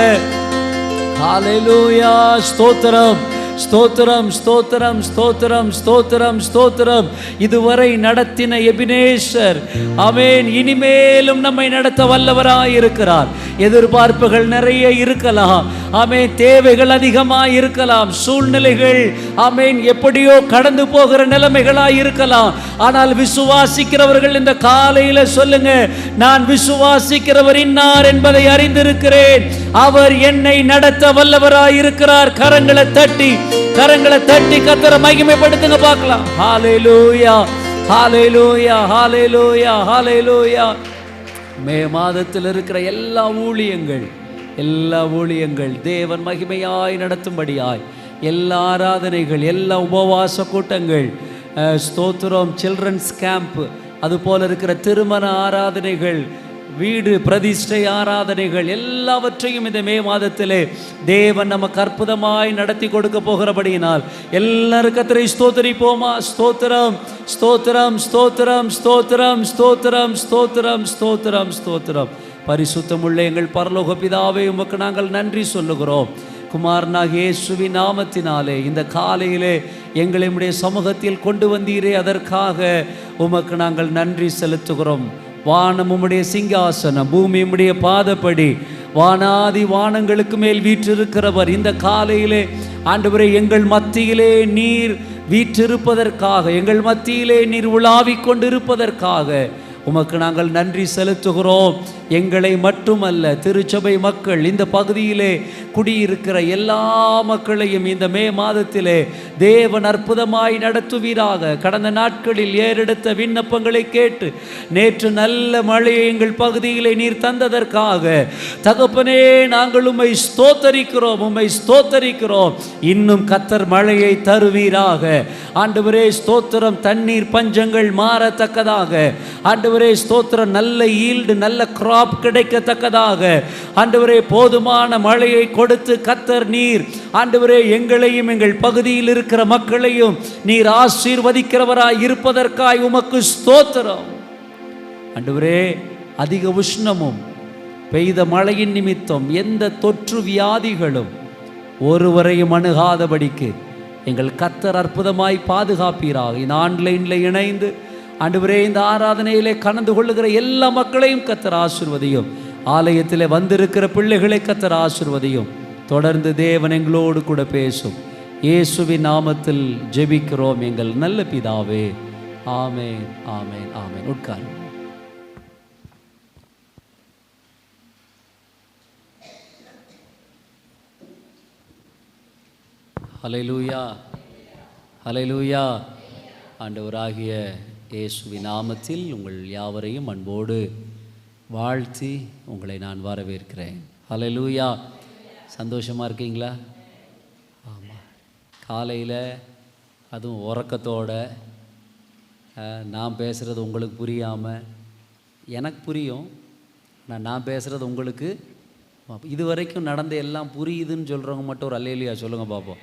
ஹல்லேலூயா. ஸ்தோத்திரம் ஸ்தோத்திரம் ஸ்தோத்திரம் ஸ்தோத்திரம் ஸ்தோத்திரம் ஸ்தோத்திரம். இதுவரை நடத்தின எபினேசர் ஆமென் இனிமேலும் நம்மை நடத்த வல்லவராய் இருக்கிறார். எதிர்பார்ப்புகள் நிறைய இருக்கலாம் ஆமென், தேவைகள் அதிகமாய் இருக்கலாம், சூழ்நிலைகள் ஆமென் எப்படியோ கடந்து போகிற நிலைமைகளாய் இருக்கலாம். ஆனால் விசுவாசிக்கிறவர்கள் இந்த காலையில சொல்லுங்க, நான் விசுவாசிக்கிறவர் இன்னார் என்பதை அறிந்திருக்கிறேன், அவர் என்னை நடத்த வல்லவராய் இருக்கிறார். கரங்களை தட்டி கர்த்தரை மகிமைப்படுத்துங்க பார்க்கலாம். ஹல்லேலூயா ஹல்லேலூயா ஹல்லேலூயா ஹல்லேலூயா. மே மாதத்தில் இருக்கிற எல்லா ஊழியங்கள் தேவன் மகிமையாய் நடத்தும்படியாய் எல்லா ஆராதனைகள், எல்லா உபவாச கூட்டங்கள், ஸ்தோத்திரம், சில்ட்ரன்ஸ் கேம்ப், அதுபோல இருக்கிற திருமண ஆராதனைகள், வீடு பிரதிஷ்டை ஆராதனைகள் எல்லாவற்றையும் இந்த மே மாதத்திலே தேவன் நமக்கு அற்புதமாய் நடத்தி கொடுக்க போகிறபடியினால் எல்லாரும் கர்த்தரை ஸ்தோத்திரிப்போமா. ஸ்தோத்திரம் ஸ்தோத்திரம் ஸ்தோத்திரம் ஸ்தோத்திரம் ஸ்தோத்திரம் ஸ்தோத்திரம் ஸ்தோத்திரம் ஸ்தோத்திரம். பரிசுத்தமுள்ள எங்கள் பரலோக பிதாவே, உமக்கு நாங்கள் நன்றி சொல்லுகிறோம். குமாரனாகிய இயேசுவின் நாமத்தினாலே இந்த காலையிலே எங்களை உம்முடைய சமூகத்தில் கொண்டு வந்தீரே, அதற்காக உமக்கு நாங்கள் நன்றி செலுத்துகிறோம். வானம் உம்முடைய சிங்காசனம், பூமி உம்முடைய பாதப்படி, வானாதி வானங்களுக்கு மேல் வீற்றிருக்கிறவர். இந்த காலையிலே ஆண்டவரே எங்கள் மத்தியிலே நீர் வீற்றிருப்பதற்காக, எங்கள் மத்தியிலே நீர் உலாவிக் கொண்டிருப்பதற்காக உமக்கு நாங்கள் நன்றி செலுத்துகிறோம். எங்களை மட்டுமல்ல, திருச்சபை மக்கள், இந்த பகுதியிலே குடியிருக்கிற எல்லா மக்களையும் இந்த மே மாதத்திலே தேவன் அற்புதமாய் நடத்துவீராக. கடந்த நாட்களில் ஏறெடுத்த விண்ணப்பங்களை கேட்டு நேற்று நல்ல மழையை எங்கள் பகுதியிலே நீர் தந்ததற்காக தகப்பனே நாங்கள் உம்மை ஸ்தோத்தரிக்கிறோம், உம்மை ஸ்தோத்தரிக்கிறோம். இன்னும் கர்த்தர் மழையை தருவீராக. ஆண்டவரே ஸ்தோத்திரம். தண்ணீர் பஞ்சங்கள் மாறத்தக்கதாக ஆண்டவரே ஸ்தோத்திரம். நல்ல ஈல்டு, நல்ல கிராப் கிடைக்கத்தக்கதாக ஆண்டவரே போதுமான மழையை கொடுத்து கர்த்தர் நீர் ஆண்டவரே எங்களையும் எங்கள் பகுதியில் இருக்கிற மக்களையும் நீர் ஆசீர்வதிக்கிறவராய் இருப்பதற்காய் உமக்கு ஸ்தோத்திரம். ஆண்டவரே அதிக உஷ்ணமும் பெய்த மழையின் நிமித்தம் எந்த தொற்று வியாதிகளும் ஒருவரையும் அணுகாதபடிக்கு எங்கள் கர்த்தர் அற்புதமாய் பாதுகாப்பீராக. இந்த ஆன்லைனில் இணைந்து ஆண்டவரே இந்த ஆராதனையிலே கலந்து கொள்ளுகிற எல்லா மக்களையும் கர்த்தர் ஆசீர்வதியும். ஆலயத்தில் வந்திருக்கிற பிள்ளைகளை கர்த்தர் ஆசீர்வதியும். தொடர்ந்து தேவன் எங்களோடு கூட பேசும். இயேசுவின் நாமத்தில் ஜெபிக்கிறோம் எங்கள் நல்ல பிதாவே. ஆமென், ஆமென், ஆமென். உட்காருங்க. ஹல்லேலூயா, ஹல்லேலூயா. ஆண்டவராகிய இயேசுவின் நாமத்தில் உங்கள் யாவரையும் அன்போடு வாழ்த்தி உங்களை நான் வரவேற்கிறேன். ஹல்லேலூயா. சந்தோஷமாக இருக்கீங்களா? ஆமாம். காலையில் அதுவும் உறக்கத்தோட நான் பேசுகிறது உங்களுக்கு புரியாமல், எனக்கு புரியும், நான் பேசுகிறது உங்களுக்கு இது வரைக்கும் நடந்த எல்லாம் புரியுதுன்னு சொல்கிறவங்க மட்டும் ஒரு அல்லேலூயா சொல்லுங்கள் பார்ப்போம்.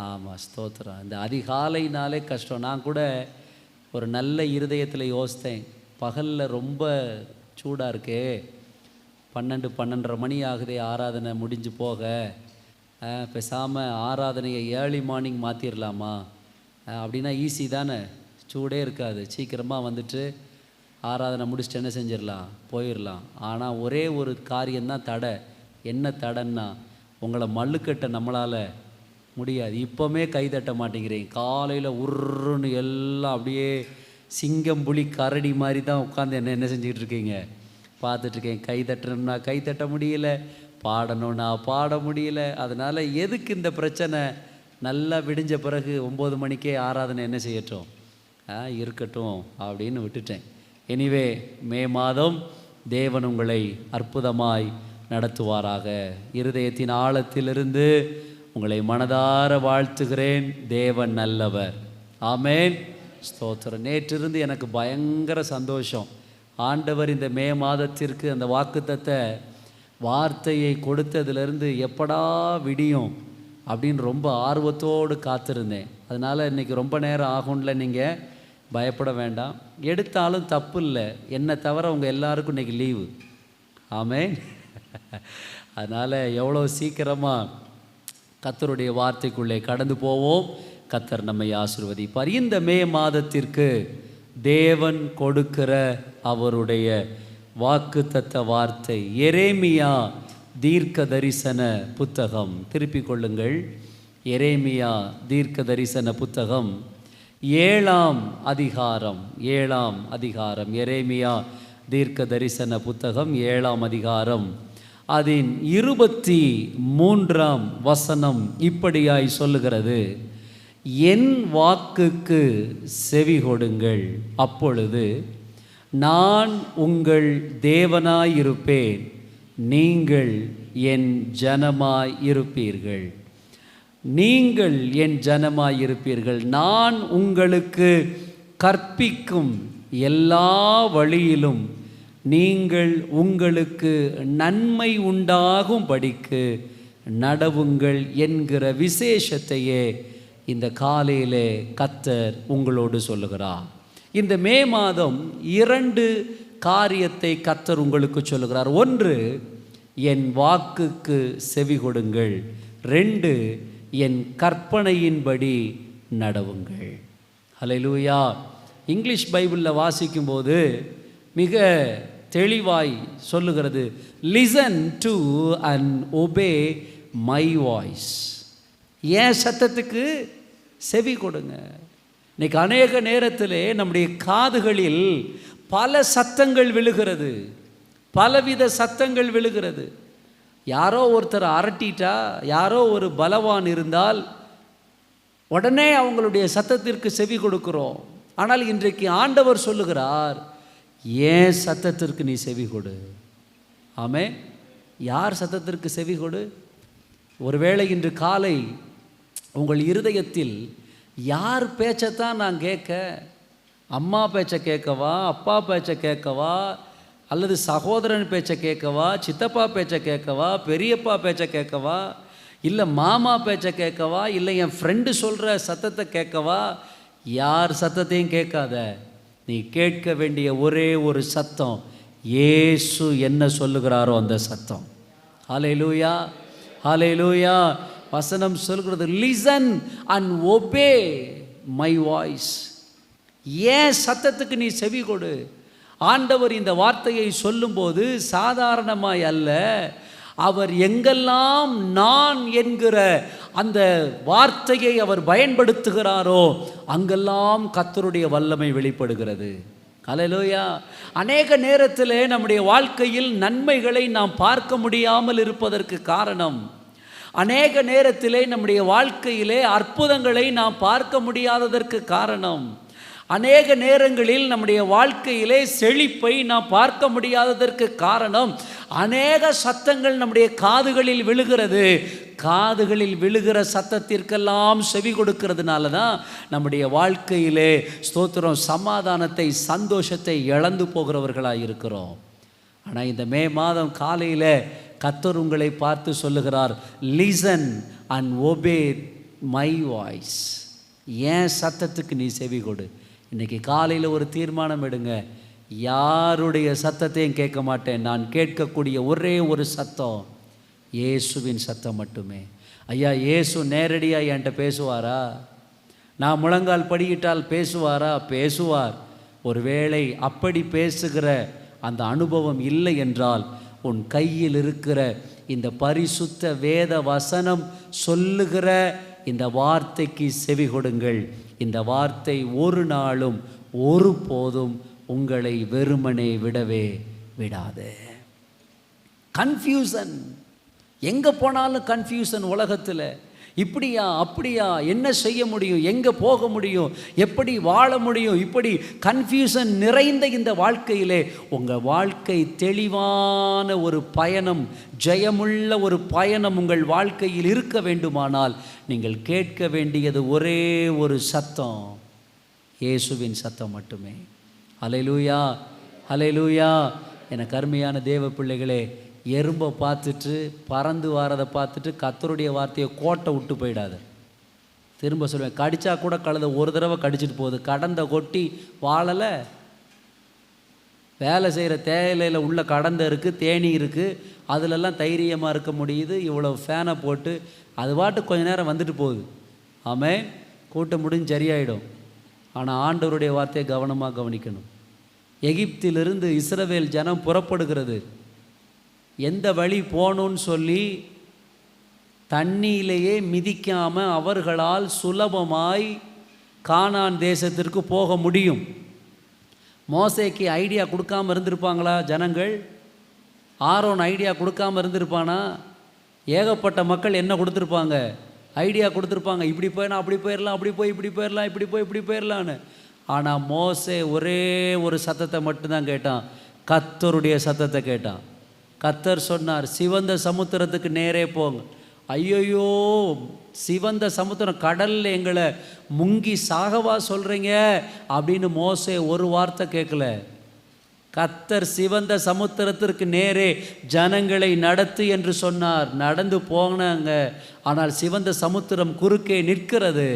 ஆமாம், ஸ்தோத்திரம். இந்த அதிகாலைனாலே கஷ்டம். நான் கூட ஒரு நல்ல இருதயத்தில் யோசித்தேன், பகலில் ரொம்ப சூடாக இருக்கே, 12-12:30 மணி ஆகுதே ஆராதனை முடிஞ்சு போக, பேசாமல் ஆராதனையை ஏர்லி மார்னிங் மாற்றிடலாமா? அப்படின்னா ஈஸி தானே, சூடே இருக்காது, சீக்கிரமாக வந்துட்டு ஆராதனை முடிச்சுட்டு என்ன செஞ்சிடலாம், போயிடலாம். ஆனால் ஒரே ஒரு காரியம்தான் தடை. என்ன தடைன்னா, உங்களை மல்லுக்கட்ட நம்மளால் முடியாது. இப்போவுமே கைதட்ட மாட்டேங்கிறீங்க. காலையில் உருன்னு எல்லாம் அப்படியே சிங்கம் புலி கரடி மாதிரி தான் உட்காந்து என்ன செஞ்சுக்கிட்டு இருக்கீங்க, பார்த்துட்ருக்கேன். கை தட்டணும்னா கை தட்ட முடியல, பாடணும்னா பாட முடியல. அதனால் எதுக்கு இந்த பிரச்சனை? நல்லா விடிஞ்ச பிறகு 9 மணிக்கே ஆராதனை என்ன செய்யட்டும், இருக்கட்டும் அப்படின்னு விட்டுட்டேன். எனிவே, மே மாதம் தேவன் உங்களை அற்புதமாய் நடத்துவாராக. இருதயத்தின் ஆழத்திலிருந்து உங்களை மனதார வாழ்த்துகிறேன். தேவன் நல்லவர். ஆமேன், ஸ்தோத்திரம். நேற்றிருந்து எனக்கு பயங்கர சந்தோஷம். ஆண்டவர் இந்த மே மாதத்திற்கு அந்த வாக்குத்தத்த வார்த்தையை கொடுத்ததுலேருந்து எப்படா விடியும் அப்படின்னு ரொம்ப ஆர்வத்தோடு காத்திருந்தேன். அதனால் இன்றைக்கி ரொம்ப நேரம் ஆகும்ல, நீங்கள் பயப்பட வேண்டாம். எடுத்தாலும் தப்பு இல்லை, என்னை தவிர உங்கள் எல்லாருக்கும் இன்றைக்கி லீவு. ஆமேன். அதனால் எவ்வளோ சீக்கிரமாக கர்த்தருடைய வார்த்தைக்குள்ளே கடந்து போவோம். கர்த்தர் நம்மை ஆசீர்வதிப்பார். இந்த மே மாதத்திற்கு தேவன் கொடுக்கிற அவருடைய வாக்குத்தத்த வார்த்தை எரேமியா தீர்க்க தரிசன புத்தகம். திருப்பிக் கொள்ளுங்கள். எரேமியா தீர்க்க தரிசன புத்தகம் 7ஆம் அதிகாரம். 7ஆம் அதிகாரம். எரேமியா தீர்க்க தரிசன புத்தகம் 7ஆம் அதிகாரம். அதன் 23ஆம் வசனம் இப்படியாய் சொல்லுகிறது: என் வாக்குக்கு செவி கொடுங்கள், அப்பொழுது நான் உங்கள் தேவனாயிருப்பேன், நீங்கள் என் ஜனமாயிருப்பீர்கள். நீங்கள் என் ஜனமாயிருப்பீர்கள். நான் உங்களுக்கு கற்பிக்கும் எல்லா வழியிலும் நீங்கள் உங்களுக்கு நன்மை உண்டாகும் படிக்கு நடவுங்கள் என்கிற விசேஷத்தையே இந்த காலையிலே கர்த்தர் உங்களோடு சொல்லுகிறார். இந்த மே மாதம் 2 காரியத்தை கர்த்தர் உங்களுக்கு சொல்லுகிறார். 1, என் வாக்குக்கு செவி கொடுங்கள். 2, என் கற்பனையின்படி நடவுங்கள். ஹல்லேலூயா. இங்கிலீஷ் பைபிளில் வாசிக்கும்போது மிக தெளிவாய் சொல்லுகிறது, listen to and obey my voice. ஏன் சத்தத்துக்கு செவி கொடுங்க. இன்னைக்கு அநேக நேரத்தில் நம்முடைய காதுகளில் பல சத்தங்கள் விழுகிறது, பலவித சத்தங்கள் விழுகிறது. யாரோ ஒருத்தர் அரட்டிட்டா, யாரோ ஒரு பலவான் இருந்தால் உடனே அவங்களுடைய சத்தத்திற்கு செவி கொடுக்கிறோம். ஆனால் இன்றைக்கு ஆண்டவர் சொல்லுகிறார், ஏன் சத்தத்திற்கு நீ செவி கொடு. ஆமே. யார் சத்தத்திற்கு செவி கொடு? ஒருவேளை இன்று காலை உங்கள் இருதயத்தில் யார் பேச்சைத்தான் நான் கேட்க? அம்மா பேச்சை கேட்கவா, அப்பா பேச்சை கேட்கவா, அல்லது சகோதரன் பேச்சை கேட்கவா, சித்தப்பா பேச்சை கேட்கவா, பெரியப்பா பேச்சை கேட்கவா, இல்லை மாமா பேச்சை கேட்கவா, இல்லை என் ஃப்ரெண்டு சொல்கிற சத்தத்தை கேட்கவா? யார் சத்தத்தையும் கேட்காத. நீ கேட்க வேண்டிய ஒரே ஒரு சத்தம், இயேசு என்ன சொல்லுகிறாரோ அந்த சத்தம். ஹல்லேலூயா, ஹல்லேலூயா. வசனம் சொல்கிறது, listen and obey my voice. ஏன் சத்தத்துக்கு நீ செவி கொடு. ஆண்டவர் இந்த வார்த்தையை சொல்லும்போது சாதாரணமாய் அல்ல, அவர் எங்கெல்லாம் நான் என்கிற அந்த வார்த்தையை அவர் பயன்படுத்துகிறாரோ அங்கெல்லாம் கர்த்தருடைய வல்லமை வெளிப்படுகிறது. ஹல்லேலூயா. அநேக நேரத்தில் நம்முடைய வாழ்க்கையில் நன்மைகளை நாம் பார்க்க முடியாமல் இருப்பதற்கு காரணம், அநேக நேரத்திலே நம்முடைய வாழ்க்கையிலே அற்புதங்களை நாம் பார்க்க முடியாததற்கு காரணம், அநேக நேரங்களில் நம்முடைய வாழ்க்கையிலே செழிப்பை நாம் பார்க்க முடியாததற்கு காரணம், அநேக சத்தங்கள் நம்முடைய காதுகளில் விழுகிறது. காதுகளில் விழுகிற சத்தத்திற்கெல்லாம் செவி கொடுக்கிறதுனால தான் நம்முடைய வாழ்க்கையிலே ஸ்தோத்திரம் சமாதானத்தை சந்தோஷத்தை இழந்து போகிறவர்களாக இருக்கிறோம். ஆனால் இந்த மே மாதம் காலையில் கர்த்தர் உங்களை பார்த்து சொல்லுகிறார், listen and obey my voice. ஏன் சத்தத்துக்கு நீ செவி கொடு. இன்றைக்கி காலையில் ஒரு தீர்மானம் எடுங்க, யாருடைய சத்தத்தையும் கேட்க மாட்டேன். நான் கேட்கக்கூடிய ஒரே ஒரு சத்தம் இயேசுவின் சத்தம் மட்டுமே. ஐயா, இயேசு நேரடியாக என்கிட்ட பேசுவாரா? நான் முழங்கால் படியிட்டால் பேசுவாரா? பேசுவார். ஒருவேளை அப்படி பேசுகிற அந்த அனுபவம் இல்லை என்றால் உன் கையில் இருக்கிற இந்த பரிசுத்த வேத வசனம் சொல்லுகிற இந்த வார்த்தைக்கு செவி கொடுங்கள். இந்த வார்த்தை ஒரு நாளும் ஒரு போதும் உங்களை வெறுமனே விடவே விடாது. கன்ஃபியூசன், எங்கே போனாலும் கன்ஃபியூசன். உலகத்தில் இப்படியா அப்படியா, என்ன செய்ய முடியும், எங்கே போக முடியும், எப்படி வாழ முடியும், இப்படி கன்ஃபியூசன் நிறைந்த இந்த வாழ்க்கையிலே உங்கள் வாழ்க்கை தெளிவான ஒரு பயணம், ஜெயமுள்ள ஒரு பயணம் உங்கள் வாழ்க்கையில் இருக்க வேண்டுமானால் நீங்கள் கேட்க வேண்டியது ஒரே ஒரு சத்தம், இயேசுவின் சத்தம் மட்டுமே. ஹல்லேலூயா, ஹல்லேலூயா. எனக்கு அருமையான தேவ பிள்ளைகளே, எறும்பை பார்த்துட்டு பறந்து வாரதை பார்த்துட்டு கர்த்தருடைய வார்த்தையை கோட்டை விட்டு போயிடாது. திரும்ப சொல்லுவேன், கடித்தா கூட கழுத ஒரு தடவை கடிச்சிட்டு போகுது, கடந்த கொட்டி வாழலை. வேலை செய்கிற தேயிலையில் உள்ள கடந்த இருக்குது, தேனி இருக்குது, அதிலெல்லாம் தைரியமாக இருக்க முடியுது. இவ்வளோ ஃபேனை போட்டு அது பாட்டு கொஞ்ச நேரம் வந்துட்டு போகுது. ஆமே, கூட்டம் முடிஞ்சு சரியாயிடும். ஆனால் ஆண்டவருடைய வார்த்தையை கவனமாக கவனிக்கணும். எகிப்திலிருந்து இஸ்ரவேல் ஜனம் புறப்படுகிறது. எந்த வழி போகணுன்னு சொல்லி தண்ணியிலேயே மிதிக்காமல் அவர்களால் சுலபமாய் கானான் தேசத்திற்கு போக முடியும். மோசேக்கு ஐடியா கொடுக்காமல் இருந்திருப்பாங்களா ஜனங்கள்? ஆரோன் ஐடியா கொடுக்காமல் இருந்திருப்பானா? ஏகப்பட்ட மக்கள் என்ன கொடுத்துருப்பாங்க? ஐடியா கொடுத்துருப்பாங்க, இப்படி போயினா அப்படி போயிடலாம், அப்படி போய் இப்படி போயிடலாம், இப்படி போய் இப்படி போயிடலான்னு. ஆனால் மோசே ஒரே ஒரு சத்தத்தை மட்டும்தான் கேட்டான், கர்த்தருடைய சத்தத்தை கேட்டான். கர்த்தர் சொன்னார், சிவந்த சமுத்திரத்துக்கு நேரே போங்க. ஐயோயோ, சிவந்த சமுத்திரம், கடலில் எங்களை முங்கி சாகவா சொல்கிறீங்க அப்படின்னு மோசே ஒரு வார்த்தை கேட்கல. கர்த்தர் சிவந்த சமுத்திரத்திற்கு நேரே ஜனங்களை நடத்து என்று சொன்னார். நடந்து போனாங்க. ஆனால் சிவந்த சமுத்திரம் குறுக்கே நிற்கிறது.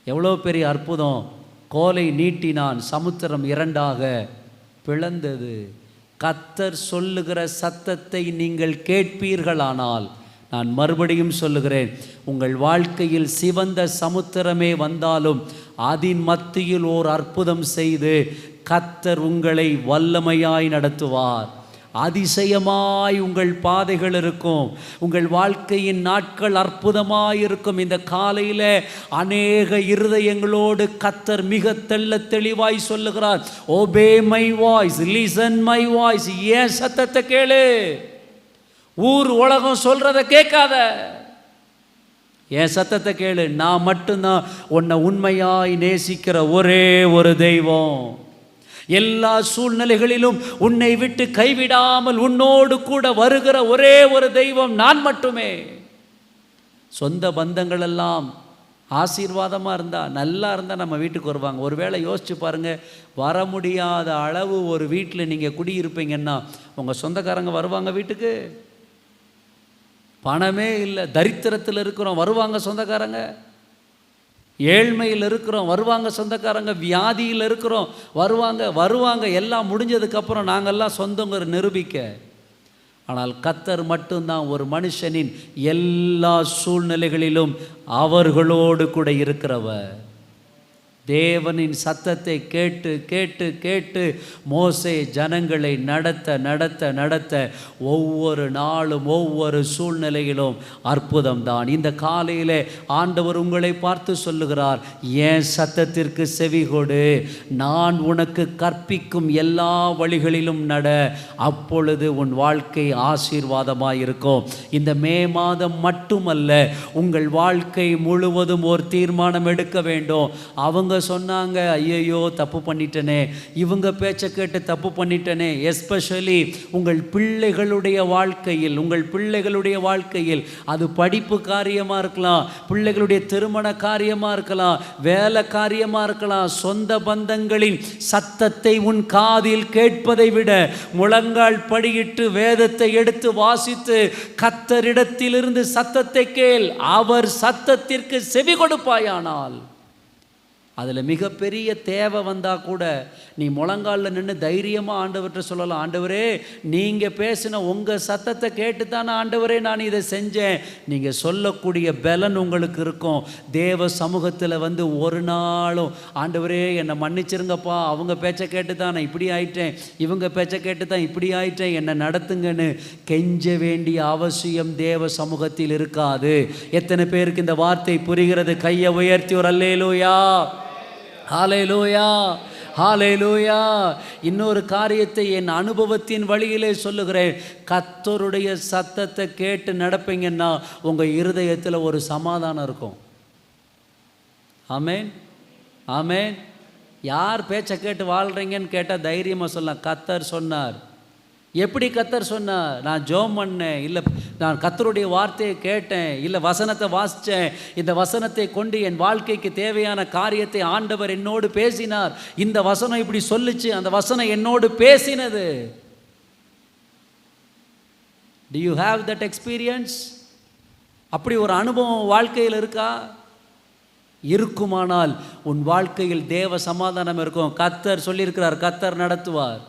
எவ்வளோ பெரிய அற்புதம்! கோலை நீட்டினான், சமுத்திரம் இரண்டாக பிளந்தது. கர்த்தர் சொல்லுகிற சத்தத்தை நீங்கள் கேட்பீர்களானால், நான் மறுபடியும் சொல்லுகிறேன், உங்கள் வாழ்க்கையில் சிவந்த சமுத்திரமே வந்தாலும் அதன் மத்தியில் ஓர் அற்புதம் செய்து கர்த்தர் உங்களை வல்லமையாய் நடத்துவார். அதிசயமாய் உங்கள் பாதைகள் இருக்கும். உங்கள் வாழ்க்கையின் நாட்கள் அற்புதமாய் இருக்கும். இந்த காலையில் அநேக இருதயங்களோடு கர்த்தர் மிக தெள்ள தெளிவாய் சொல்லுகிறார், obey my voice, listen my voice. ஏன் சத்தத்தை கேளு. ஊர் உலகம் சொல்றதை கேட்காத, என் சத்தத்தை கேளு. நான் மட்டும்தான் உன்னை உண்மையாய் நேசிக்கிற ஒரே ஒரு தெய்வம். எல்லா சூழ்நிலைகளிலும் உன்னை விட்டு கைவிடாமல் உன்னோடு கூட வருகிற ஒரே ஒரு தெய்வம் நான் மட்டுமே. சொந்த பந்தங்கள் எல்லாம் ஆசீர்வாதமாக இருந்தால், நல்லா இருந்தால் நம்ம வீட்டுக்கு வருவாங்க. ஒருவேளை யோசிச்சு பாருங்கள், வர முடியாத அளவு ஒரு வீட்டில் நீங்கள் குடியிருப்பீங்கன்னா உங்கள் சொந்தக்காரங்க வருவாங்க வீட்டுக்கு? பணமே இல்லை, தரித்திரத்தில் இருக்கிறோம், வருவாங்க சொந்தக்காரங்க. ஏழ்மையில் இருக்கிறோம், வருவாங்க சொந்தக்காரங்க. வியாதியில் இருக்கிறோம், வருவாங்க. எல்லாம் முடிஞ்சதுக்கப்புறம் நாங்கள்லாம் சொந்தங்கிற நிரூபிக்க. ஆனால் கர்த்தர் மட்டும்தான் ஒரு மனுஷனின் எல்லா சூழ்நிலைகளிலும் அவர்களோடு கூட இருக்கிறவர். தேவனின் சத்தத்தை கேட்டு கேட்டு கேட்டு மோசே ஜனங்களை நடத்த ஒவ்வொரு நாளும் ஒவ்வொரு சூழ்நிலையிலும் அற்புதம் தான். இந்த காலையிலே ஆண்டவர் உங்களை பார்த்து சொல்லுகிறார், என் சத்தத்திற்கு செவி கொடு, நான் உனக்கு கற்பிக்கும் எல்லா வழிகளிலும் நட, அப்பொழுது உன் வாழ்க்கை ஆசீர்வாதமாக இருக்கும். இந்த மே மாதம் மட்டுமல்ல, உங்கள் வாழ்க்கை முழுவதும் ஒரு தீர்மானம் எடுக்க வேண்டும். அவங்க சொன்னாங்க, ஐயோ தப்பு பண்ணிட்டனே, இவங்க பேச்சை கேட்டு தப்பு பண்ணிட்டனே. எஸ்பெஷலி உங்கள் பிள்ளைகளுடைய வாழ்க்கையில் அது படிப்பு காரியமாக இருக்கலாம், பிள்ளைகளுடைய திருமண காரியமாக இருக்கலாம், வேலை காரியமாக இருக்கலாம். சொந்த பந்தங்களின் சத்தத்தை உன் காதில் கேட்பதை விட முழங்கால் படியிட்டு வேதத்தை எடுத்து வாசித்து கர்த்தரிடத்திலிருந்து சத்தத்தை கேள். அவர் சத்தத்திற்கு செவி கொடுப்பாயானால் அதில் மிகப்பெரிய தேவை வந்தால் கூட நீ முழங்காலில் நின்று தைரியமாக ஆண்டவர்கிட்ட சொல்லலாம், ஆண்டவரே நீங்கள் பேசின உங்கள் சத்தத்தை கேட்டு தானே ஆண்டவரே நான் இதை செஞ்சேன். நீங்கள் சொல்லக்கூடிய பலன் உங்களுக்கு இருக்கும். தேவ சமூகத்தில் ஒரு நாளும் ஆண்டவரே என்னை மன்னிச்சிருங்கப்பா, அவங்க பேச்சை கேட்டு தான் நான் இப்படி ஆயிட்டேன், இவங்க பேச்சை கேட்டு தான் இப்படி ஆயிட்டேன், என்னை நடத்துங்கன்னு கெஞ்ச வேண்டிய அவசியம் தேவ சமூகத்தில் இருக்காது. எத்தனை பேருக்கு இந்த வார்த்தை புரிகிறது? கையை உயர்த்தி ஒரு அல்லேலூயா, ஹல்லேலூயா, ஹல்லேலூயா. இன்னொரு காரியத்தை என் அனுபவத்தின் வழியிலே சொல்லுகிறேன். கர்த்தருடைய சத்தத்தை கேட்டு நடப்பீங்கன்னா உங்கள் இருதயத்தில் ஒரு சமாதானம் இருக்கும். ஆமென், ஆமென். யார் பேச்சை கேட்டு வாழ்கிறீங்கன்னு கேட்டால் தைரியமாக சொல்லலாம், கர்த்தர் சொன்னார். எப்படி கர்த்தர் சொன்னார்? நான் ஜெபம் பண்ணேன், இல்லை நான் கர்த்தருடைய வார்த்தையை கேட்டேன், இல்லை வசனத்தை வாசித்தேன், இந்த வசனத்தை கொண்டு என் வாழ்க்கைக்கு தேவையான காரியத்தை ஆண்டவர் என்னோடு பேசினார், இந்த வசனம் இப்படி சொல்லுச்சு, அந்த வசனம் என்னோடு பேசினது. Do you have that experience? அப்படி ஒரு அனுபவம் வாழ்க்கையில் இருக்கா? இருக்குமானால் உன் வாழ்க்கையில் தேவ சமாதானம் இருக்கும். கர்த்தர் சொல்லியிருக்கிறார், கர்த்தர் நடத்துவார்.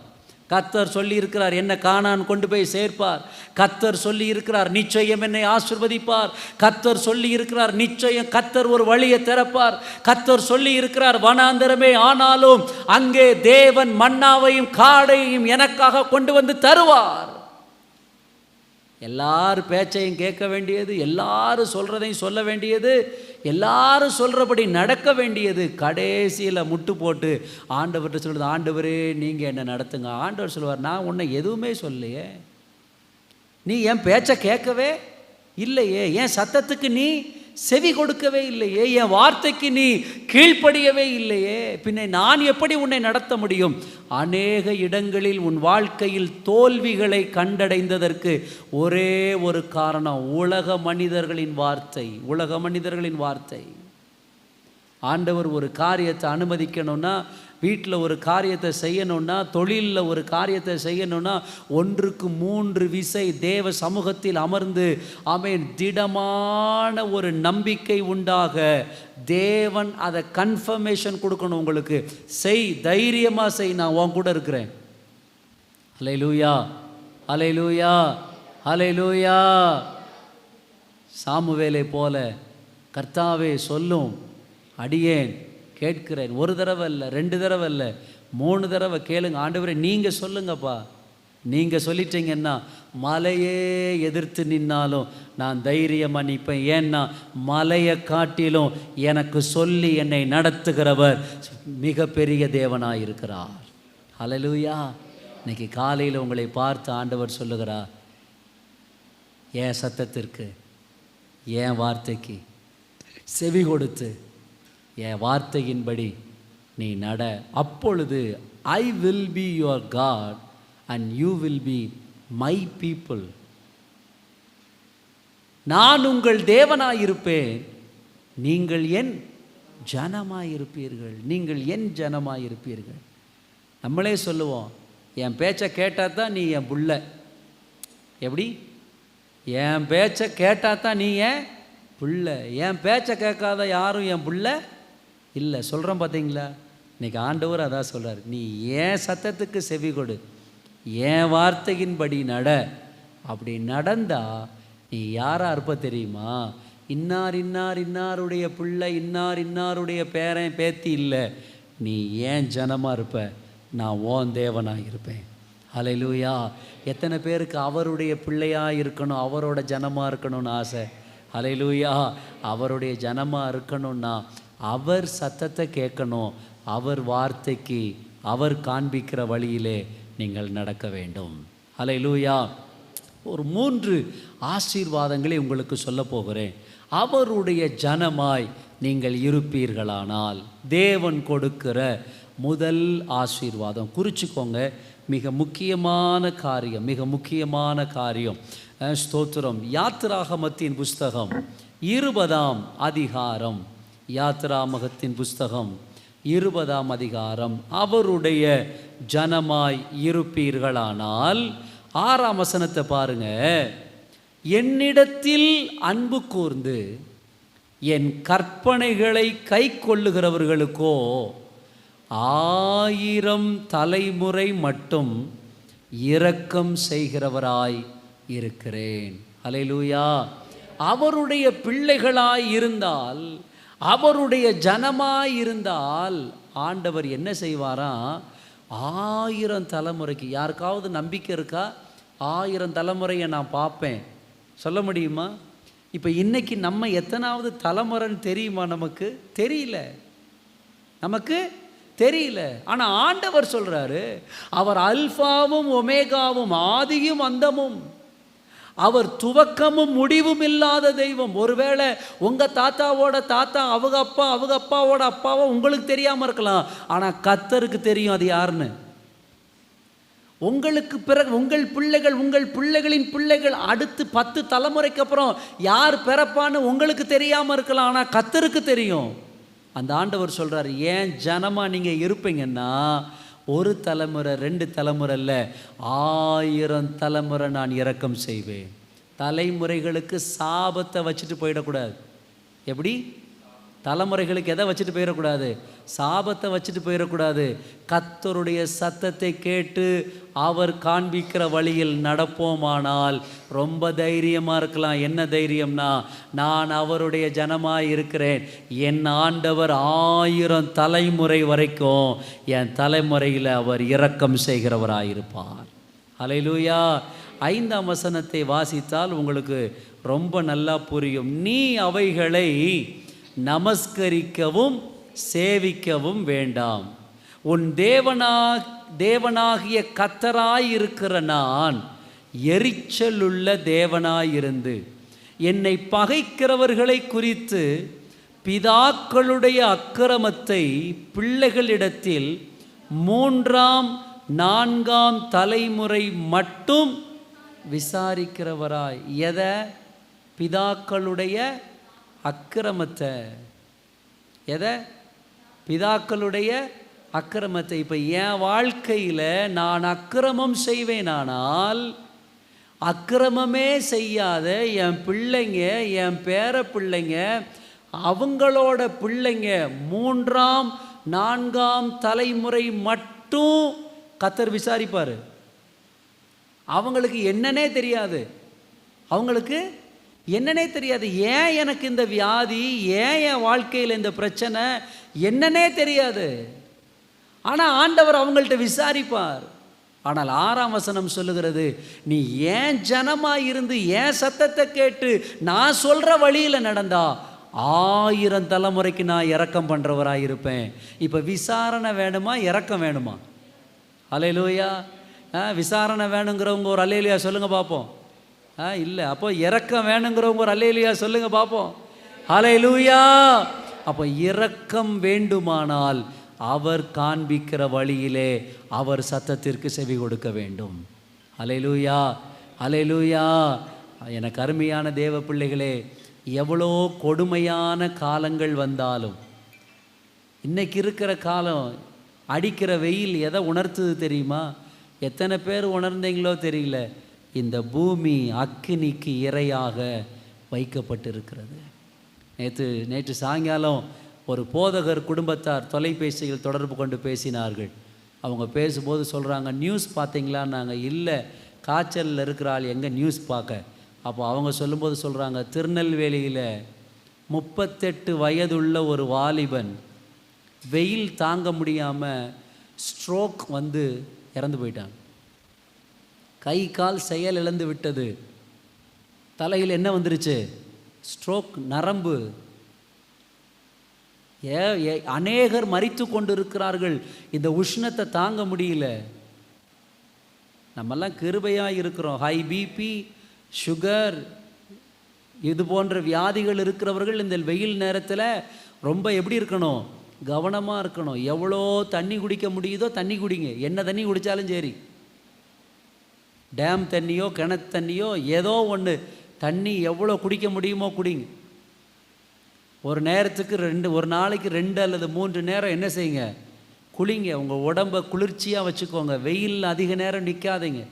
கர்த்தர் சொல்லி இருக்கிறார், என்ன கானான் கொண்டு போய் சேர்ப்பார். கர்த்தர் சொல்லி இருக்கிறார், நிச்சயம் என்னை ஆசீர்வதிப்பார். கர்த்தர் சொல்லி இருக்கிறார், நிச்சயம் கர்த்தர் ஒரு வழியை திறப்பார். கர்த்தர் சொல்லி இருக்கிறார், வனாந்தரமே ஆனாலும் அங்கே தேவன் மன்னாவையும் காடையும் எனக்காக கொண்டு வந்து தருவார். எல்லார் பேச்சையும் கேட்க வேண்டியது, எல்லாரும் சொல்கிறதையும் சொல்ல வேண்டியது, எல்லாரும் சொல்கிறபடி நடக்க வேண்டியது. கடைசியில் முட்டு போட்டு ஆண்டவர்கிட்ட சொல்லுது, ஆண்டவரே நீங்கள் என்ன நடத்துங்க. ஆண்டவர் சொல்லுவார், நான் உன்னை எதுவுமே சொல்லையே, நீ என் பேச்சை கேட்கவே இல்லையே, என் சத்தத்துக்கு நீ செவி கொடுக்கவே இல்லையே, என் வார்த்தைக்கு நீ கீழ்ப்படியவே இல்லையே, பின்ன நான் எப்படி உன்னை நடத்த முடியும்? அநேக இடங்களில் உன் வாழ்க்கையில் தோல்விகளை கண்டடைந்ததற்கு ஒரே ஒரு காரணம், உலக மனிதர்களின் வார்த்தை. ஆண்டவர் ஒரு காரியத்தை அனுமதிக்கணும்னா, வீட்டில் ஒரு காரியத்தை செய்யணும்னா, தொழிலில் ஒரு காரியத்தை செய்யணும்னா 1க்கு 3 விசை தேவ சமூகத்தில் அமர்ந்து ஆமென் திடமான ஒரு நம்பிக்கை உண்டாக தேவன் அதை கன்ஃபர்மேஷன் கொடுக்கணும் உங்களுக்கு. செய், தைரியமாக செய், நான் உன் கூட இருக்கிறேன். ஹல்லேலூயா, ஹல்லேலூயா, ஹல்லேலூயா. சாமுவேலை போல கர்த்தாவே சொல்லும், அடியேன் கேட்கிறேன். 1 தடவை இல்லை, 2 தடவை இல்லை, 3 தடவை கேளுங்க. ஆண்டவரே நீங்கள் சொல்லுங்கப்பா, நீங்கள் சொல்லிட்டீங்கன்னா மலையே எதிர்த்து நின்னாலும் நான் தைரியமாக நிற்பேன். ஏன்னா மலையை காட்டிலும் எனக்கு சொல்லி என்னை நடத்துகிறவர் மிகப்பெரிய தேவனாக இருக்கிறார். ஹல்லேலூயா. இன்னைக்கு காலையில் உங்களை பார்த்து ஆண்டவர் சொல்லுகிறார், என் சத்தத்திற்கு, என் வார்த்தைக்கு செவி கொடுத்து என் வார்த்தையின்படி நீ நட. அப்பொழுது I will be your God and you will be my people. நான் உங்கள் தேவனாயிருப்பேன், நீங்கள் என் ஜனமாயிருப்பீர்கள். நீங்கள் என் ஜனமாயிருப்பீர்கள். நம்மளே சொல்லுவோம், என் பேச்சை கேட்டால் தான் நீ என் புள்ள. எப்படி? என் பேச்சை கேட்டால் தான் நீ என் புள்ள. என் பேச்சை கேட்காத யாரும் என் புள்ள இல்லை. சொல்கிறோம் பார்த்தீங்களா? இன்றைக்கி ஆண்டவர் அதான் சொல்கிறார், நீ என் சத்தத்துக்கு செவி கொடு, என் வார்த்தையின்படி நட, அப்படி நடந்தா நீ யாராக இருப்ப தெரியுமா? இன்னாருடைய பிள்ளை, இன்னாருடைய பேரன் பேத்தி இல்லை, நீ ஏன் ஜனமாக இருப்ப? நான் ஓன் தேவனாக இருப்பேன். ஹல்லேலூயா. எத்தனை பேருக்கு அவருடைய பிள்ளையாக இருக்கணும், அவரோட ஜனமாக இருக்கணும்னு ஆசை? ஹல்லேலூயா. அவருடைய ஜனமாக இருக்கணும்னா அவர் சத்தத்தை கேட்கணும். அவர் வார்த்தைக்கு, அவர் காண்பிக்கிற வழியிலே நீங்கள் நடக்க வேண்டும். ஹல்லேலூயா. ஒரு 3 ஆசீர்வாதங்களை உங்களுக்கு சொல்ல போகிறேன். அவருடைய ஜனமாய் நீங்கள் இருப்பீர்களானால் தேவன் கொடுக்கிற முதல் ஆசீர்வாதம் குறிச்சிக்கோங்க. மிக முக்கியமான காரியம், மிக முக்கியமான காரியம். ஸ்தோத்திரம். யாத்திராகமத்தின் புஸ்தகம் 20ஆம் அதிகாரம், யாத்திராகமத்தின் புஸ்தகம் 20ஆம் அதிகாரம், அவருடைய ஜனமாய் இருப்பீர்களானால் 6ஆம் வசனத்தை பாருங்க. என்னிடத்தில் அன்பு கூர்ந்து என் கற்பனைகளை கை கொள்ளுகிறவர்களுக்கோ 1000 தலைமுறை மட்டும் இரக்கம் செய்கிறவராய் இருக்கிறேன். ஹல்லேலூயா. அவருடைய பிள்ளைகளாய் இருந்தால், அவருடைய ஜனமாய் இருந்தால் ஆண்டவர் என்ன செய்வாராம்? 1000 தலைமுறைக்கு. யாருக்காவது நம்பிக்கை இருக்கா? 1000 தலைமுறையை நான் பார்ப்பேன் சொல்ல முடியுமா? இப்போ இன்னைக்கு நம்ம எத்தனாவது தலைமுறைன்னு தெரியுமா? நமக்கு தெரியல, நமக்கு தெரியல. ஆனால் ஆண்டவர் சொல்கிறாரு, அவர் அல்பாவும் ஒமேகாவும், ஆதியும் அந்தமும், அவர் துவக்கமும் முடிவும் இல்லாத தெய்வம். ஒருவேளை உங்கள் தாத்தாவோட தாத்தா, அவங்க அப்பா, அவங்க அப்பாவோட அப்பாவோ உங்களுக்கு தெரியாமல் இருக்கலாம். ஆனால் கர்த்தருக்கு தெரியும் அது யாருன்னு. உங்களுக்கு பிறகு உங்கள் பிள்ளைகள், உங்கள் பிள்ளைகளின் பிள்ளைகள், அடுத்து 10 தலைமுறைக்கு அப்புறம் யார் பிறப்பான்னு உங்களுக்கு தெரியாமல் இருக்கலாம். ஆனால் கர்த்தருக்கு தெரியும். அந்த ஆண்டவர் சொல்கிறார், ஏன் ஜனமாக நீங்கள் இருப்பீங்கன்னா 1 தலைமுறை 2 தலைமுறை இல்லை, 1000 தலைமுறை நான் இரக்கம் செய்வேன். தலைமுறைகளுக்கு சாபத்தை வச்சுட்டு போயிடக்கூடாது. எப்படி? தலைமுறைகளுக்கு எதை வச்சுட்டு போயிடக்கூடாது? சாபத்தை வச்சுட்டு போயிடக்கூடாது. கர்த்தருடைய சத்தத்தை கேட்டு அவர் காண்பிக்கிற வழியில் நடப்போமானால் ரொம்ப தைரியமாக இருக்கலாம். என்ன தைரியம்னா, நான் அவருடைய ஜனமாக இருக்கிறேன். என் ஆண்டவர் 1000 தலைமுறை வரைக்கும் என் தலைமுறையில் அவர் இரக்கம் செய்கிறவராயிருப்பார். ஹல்லேலூயா. 5ஆம் வசனத்தை வாசித்தால் உங்களுக்கு ரொம்ப நல்லா புரியும். நீ அவைகளை நமஸ்கரிக்கவும் சேவிக்கவும் வேண்டாம். உன் தேவனாகிய கர்த்தராயிருக்கிற நான் எரிச்சலுள்ள தேவனாயிருந்து என்னை பகைக்கிறவர்களை குறித்து பிதாக்களுடைய அக்கிரமத்தை பிள்ளைகளிடத்தில் 3ஆம் 4ஆம் தலைமுறை மட்டும் விசாரிக்கிறவராய். எதை? பிதாக்களுடைய அக்கிரமத்தை. எதை? பிதாக்களுடைய அக்கிரமத்தை. இப்போ என் வாழ்க்கையில் நான் அக்கிரமம் செய்வேனானால், அக்கிரமமே செய்யாத என் பிள்ளைங்க, என் பேர பிள்ளைங்க, அவங்களோட பிள்ளைங்க 3ஆம் 4ஆம் தலைமுறை மட்டும் கர்த்தர் விசாரிப்பார். அவங்களுக்கு என்னன்னே தெரியாது. அவங்களுக்கு என்னன்னே தெரியாது. ஏன் எனக்கு இந்த வியாதி, ஏன் என் வாழ்க்கையில் இந்த பிரச்சனை, என்னன்னே தெரியாது. ஆனால் ஆண்டவர் அவங்கள்ட்ட விசாரிப்பார். ஆனால் 6ஆம் வசனம் சொல்லுகிறது, நீ ஏன் ஜனமாக இருந்து ஏன் சத்தத்தை கேட்டு நான் சொல்கிற வழியில் நடந்தா 1000 தலைமுறைக்கு நான் இரக்கம் பண்ணுறவராக இருப்பேன். இப்போ விசாரணை வேணுமா, இரக்கம் வேணுமா? ஹல்லேலூயா. விசாரணை வேணுங்கிறவங்க ஒரு அல்லேலூயா சொல்லுங்கள் பார்ப்போம். இல்லை. அப்போ இரக்கம் வேணுங்கிறவங்க ஒரு அல்லேலூயா சொல்லுங்கள் பார்ப்போம். ஹல்லேலூயா. அப்போ இரக்கம் வேண்டுமானால் அவர் காண்பிக்கிற வழியிலே அவர் சத்தத்திற்கு செவி கொடுக்க வேண்டும். ஹல்லேலூயா, ஹல்லேலூயா. எனக்கு அருமையான தேவ பிள்ளைகளே, எவ்வளோ கொடுமையான காலங்கள் வந்தாலும், இன்னைக்கு இருக்கிற காலம், அடிக்கிற வெயில் எதை உணர்த்துது தெரியுமா? எத்தனை பேர் உணர்ந்தீங்களோ தெரியல, இந்த பூமி அக்கினிக்கு இரையாக வைக்கப்பட்டிருக்கிறது. நேற்று சாயங்காலம் ஒரு போதகர் குடும்பத்தார் தொலைபேசியில் தொடர்பு கொண்டு பேசினார்கள். அவங்க பேசும்போது சொல்கிறாங்க, நியூஸ் பார்த்தீங்களா? நாங்கள் இல்லை, காய்ச்சலில் இருக்கிற ஆள் எங்கே நியூஸ் பார்க்க. அப்போ அவங்க சொல்லும்போது சொல்கிறாங்க, திருநெல்வேலியில் 38 வயதுள்ள ஒரு வாலிபன் வெயில் தாங்க முடியாமல் ஸ்ட்ரோக் வந்து இறந்து போயிட்டான். கை கால் செயல் இழந்து விட்டது. தலையில் என்ன வந்துருச்சு? ஸ்ட்ரோக், நரம்பு. அநேகர் மரித்து கொண்டு இருக்கிறார்கள். இந்த உஷ்ணத்தை தாங்க முடியல. நம்மெல்லாம் கிருபையாக இருக்கிறோம். ஹை பிபி, சுகர், இது போன்ற வியாதிகள் இருக்கிறவர்கள் இந்த வெயில் நேரத்தில் ரொம்ப எப்படி இருக்கணும்? கவனமாக இருக்கணும். எவ்வளோ தண்ணி குடிக்க முடியுதோ தண்ணி குடிங்க. என்ன தண்ணி குடித்தாலும் சரி, டேம் தண்ணியோ கிணத்து தண்ணியோ ஏதோ ஒன்று, தண்ணி எவ்வளோ குடிக்க முடியுமோ குடிங்க. ஒரு நேரத்துக்கு ஒரு நாளைக்கு 2 அல்லது 3 நேரம் என்ன செய்யுங்க? குளிங்க. உங்கள் உடம்பை குளிர்ச்சியாக வச்சுக்கோங்க. வெயில் அதிக நேரம் நிற்காதீங்க.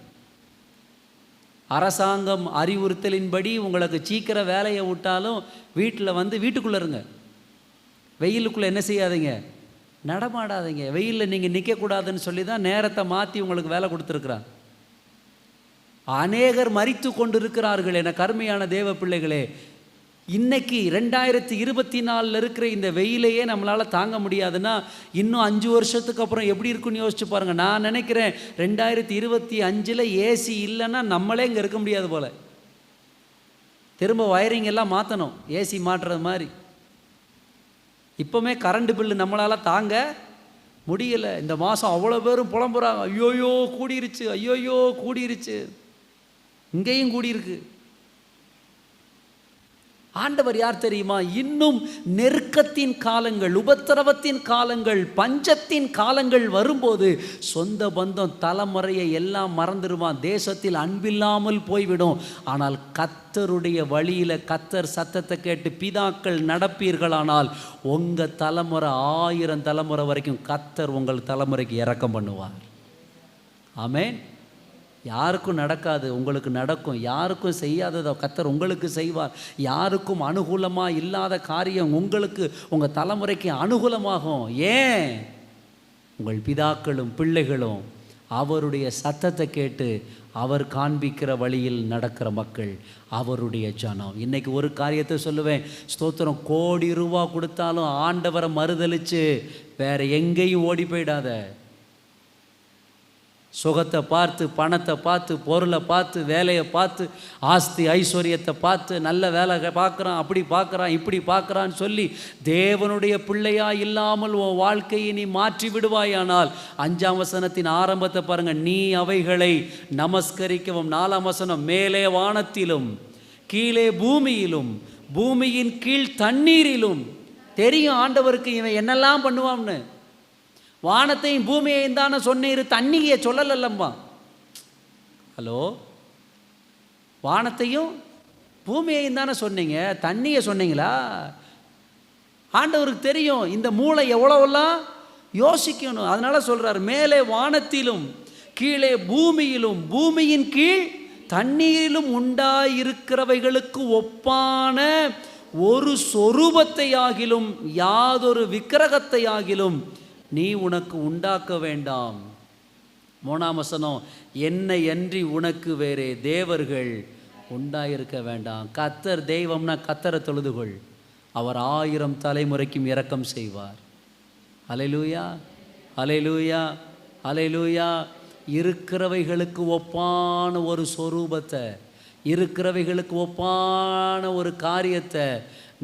அரசாங்கம் அறிவுறுத்தலின்படி உங்களுக்கு சீக்கிரம் வேலையை விட்டாலும் வீட்டில் வந்து வீட்டுக்குள்ளே இருங்க. வெயிலுக்குள்ளே என்ன செய்யாதீங்க? நடமாடாதீங்க. வெயிலில் நீங்கள் நிற்கக்கூடாதுன்னு சொல்லி தான் நேரத்தை மாற்றி உங்களுக்கு வேலை கொடுத்துருக்குறான். அநேகர் மரித்து கொண்டிருக்கிறார்கள். என கருமையான தேவ பிள்ளைகளே, இன்னைக்கு 2024 இருக்கிற இந்த வெயிலையே நம்மளால் தாங்க முடியாதுன்னா இன்னும் 5 வருஷத்துக்கு அப்புறம் எப்படி இருக்குன்னு யோசிச்சு பாருங்கள். நான் நினைக்கிறேன் 2025 ஏசி இல்லைன்னா நம்மளே இங்கே இருக்க முடியாது போல். திரும்ப வயரிங் எல்லாம் மாற்றணும், ஏசி மாட்டுறது மாதிரி. இப்போமே கரண்ட் பில்லு நம்மளால் தாங்க முடியலை. இந்த மாதம் அவ்வளோ பேரும் புலம்புறாங்க, ஐயோயோ கூடிருச்சு, ஐயோயோ கூடிருச்சு. இங்கேயும் கூடியிருக்கு. ஆண்டவர் யார் தெரியுமா? இன்னும் நெருக்கத்தின் காலங்கள், உபத்திரவத்தின் காலங்கள், பஞ்சத்தின் காலங்கள் வரும்போது சொந்த பந்தம் தலைமுறையை எல்லாம் மறந்துடுவான். தேசத்தில் அன்பில்லாமல் போய்விடும். ஆனால் கர்த்தருடைய வழியில் கர்த்தர் சத்தத்தை கேட்டு பிதாக்கள் நடப்பீர்களானால் உங்கள் தலைமுறை 1000 தலைமுறை வரைக்கும் கர்த்தர் உங்கள் தலைமுறைக்கு இரக்கம் பண்ணுவார். ஆமென். யாருக்கும் நடக்காது, உங்களுக்கு நடக்கும். யாருக்கும் செய்யாததை கர்த்தர் உங்களுக்கு செய்வார். யாருக்கும் அனுகூலமாக இல்லாத காரியம் உங்களுக்கு உங்கள் தலைமுறைக்கு அனுகூலமாகும். ஏன்? உங்கள் பிதாக்களும் பிள்ளைகளும் அவருடைய சத்தத்தை கேட்டு அவர் காண்பிக்கிற வழியில் நடக்கிற மக்கள், அவருடைய ஜனம். இன்றைக்கி ஒரு காரியத்தை சொல்லுவேன், ஸ்தோத்திரம். கோடி ரூபா கொடுத்தாலும் ஆண்டவரை மறுதலிச்சு வேற எங்கேயும் ஓடி போயிடாத. சுகத்தை பார்த்து, பணத்தை பார்த்து, பொருளை பார்த்து, வேலையை பார்த்து, ஆஸ்தி ஐஸ்வர்யத்தை பார்த்து, நல்ல வேலை பார்க்குறான், அப்படி பார்க்குறான், இப்படி பார்க்குறான்னு சொல்லி தேவனுடைய பிள்ளையா இல்லாமல் உன் வாழ்க்கையை நீ மாற்றி விடுவாயானால் 5ஆம் வசனத்தின் ஆரம்பத்தை பாருங்கள். நீ அவைகளை நமஸ்கரிக்கவும். 4ஆம் வசனம், மேலே வானத்திலும் கீழே பூமியிலும் பூமியின் கீழ் தண்ணீரிலும். தெரியும் ஆண்டவருக்கு இவன் என்னெல்லாம் பண்ணுவான்னு. வானத்தையும் பூமியையும் தானே சொன்னீர், தண்ணியை சொல்லலல்லம்மா. ஹலோ, வானத்தையும் பூமியையும் தானே சொன்னீங்க, தண்ணியை சொன்னீங்களா? ஆண்டவருக்கு தெரியும் இந்த மூளை எவ்வளோவெல்லாம் யோசிக்கணும். அதனால சொல்றார், மேலே வானத்திலும் கீழே பூமியிலும் பூமியின் கீழ் தண்ணீரிலும் உண்டாயிருக்கிறவைகளுக்கு ஒப்பான ஒரு சொரூபத்தை ஆகிலும் யாதொரு விக்கிரகத்தை ஆகிலும் நீ உனக்கு உண்டாக்க வேண்டாம். 3ஆம் வசனம், என்னை அன்றி உனக்கு வேறே தேவர்கள் உண்டாயிருக்க வேண்டாம். கர்த்தர் தெய்வம்னா கர்த்தரை தொழுதுகொள். அவர் 1000 தலைமுறைக்கும் இரக்கம் செய்வார். அல்லேலூயா, அல்லேலூயா, அல்லேலூயா. இருக்கிறவைகளுக்கு ஒப்பான ஒரு சொரூபத்தை, இருக்கிறவைகளுக்கு ஒப்பான ஒரு காரியத்தை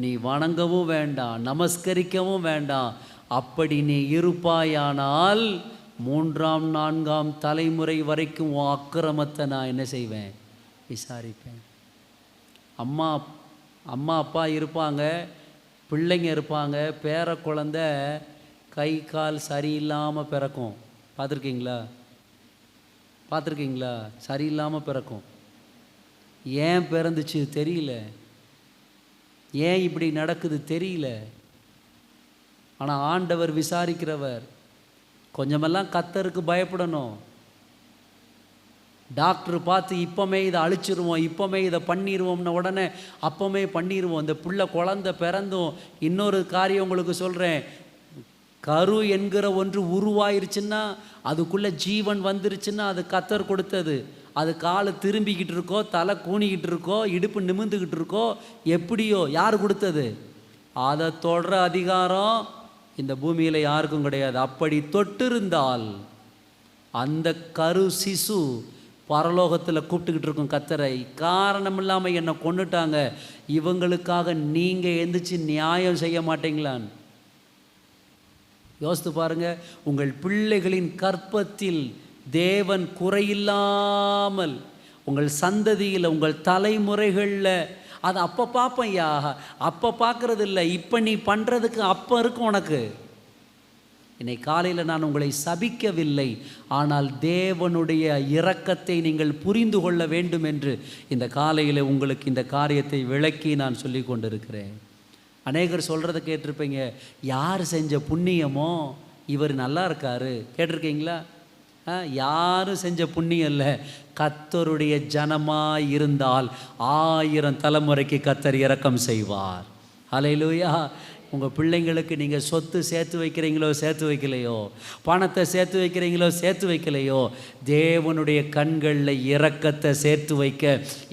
நீ வணங்கவும் வேண்டாம், நமஸ்கரிக்கவும் வேண்டாம். அப்படி நீ இருப்பாயானால் 3ஆம் 4ஆம் தலைமுறை வரைக்கும் உன் அக்கிரமத்தை நான் என்ன செய்வேன்? விசாரிப்பேன். அம்மா அப்பா இருப்பாங்க, பிள்ளைங்க இருப்பாங்க, பேர குழந்தை கை கால் சரியில்லாமல் பிறக்கும். பார்த்துருக்கீங்களா? சரியில்லாமல் பிறக்கும். ஏன் பிறந்துச்சு தெரியல, ஏன் இப்படி நடக்குது தெரியல. ஆனால் ஆண்டவர் விசாரிக்கிறவர். கொஞ்சமெல்லாம் கர்த்தருக்கு பயப்படணும். டாக்டர் பார்த்து இப்போமே இதை அழிச்சிருவோம், இப்போமே இதை பண்ணிடுவோம்னு உடனே அப்போமே பண்ணிடுவோம். இந்த பிள்ளை குழந்தை பிறந்தும் இன்னொரு காரியம் உங்களுக்கு சொல்கிறேன். கரு என்கிற ஒன்று உருவாயிருச்சுன்னா, அதுக்குள்ளே ஜீவன் வந்துருச்சுன்னா அது கர்த்தர் கொடுத்தது. அது காலு திரும்பிக்கிட்டு இருக்கோ, தலை கூணிக்கிட்டு இருக்கோ, இடுப்பு நிமிர்ந்துக்கிட்டு இருக்கோ, எப்படியோ, யார் கொடுத்தது? அதை தொடர அதிகாரம் இந்த பூமியில் யாருக்கும் கிடையாது. அப்படி தொட்டிருந்தால் அந்த கரு சிசு பரலோகத்தில் கூப்பிட்டுக்கிட்டு இருக்கும் கர்த்தரை, காரணம் இல்லாமல் என்னை கொண்டுட்டாங்க, இவங்களுக்காக நீங்கள் எந்திரிச்சு நியாயம் செய்ய மாட்டீங்களான்னு யோசித்து பாருங்க. உங்கள் பிள்ளைகளின் கற்பத்தில் தேவன் குறையில்லாமல் உங்கள் சந்ததியில், உங்கள் தலைமுறைகளில், அது அப்போ பார்ப்பையா, அப்போ பார்க்கறது இல்லை, இப்போ நீ பண்ணுறதுக்கு அப்போ இருக்கும் உனக்கு. இன்னைக்கு காலையில் நான் உங்களை சபிக்கவில்லை, ஆனால் தேவனுடைய இரக்கத்தை நீங்கள் புரிந்து கொள்ள வேண்டும் என்று இந்த காலையில் உங்களுக்கு இந்த காரியத்தை விளக்கி நான் சொல்லி கொண்டிருக்கிறேன். அநேகர் சொல்கிறத கேட்டிருப்பீங்க, யார் செஞ்ச புண்ணியமோ இவர் நல்லா இருக்காரு, கேட்டிருக்கீங்களா? யாரும் செஞ்ச புண்ணியம் இல்லை, கர்த்தருடைய ஜனமாய் இருந்தால் 1000 தலைமுறைக்கு கர்த்தர் இரக்கம் செய்வார். ஹல்லேலூயா. உங்கள் பிள்ளைங்களுக்கு நீங்கள் சொத்து சேர்த்து வைக்கிறீங்களோ சேர்த்து வைக்கலையோ, பணத்தை சேர்த்து வைக்கிறீங்களோ சேர்த்து வைக்கலையோ, தேவனுடைய கண்களில் இரக்கத்தை சேர்த்து வைக்க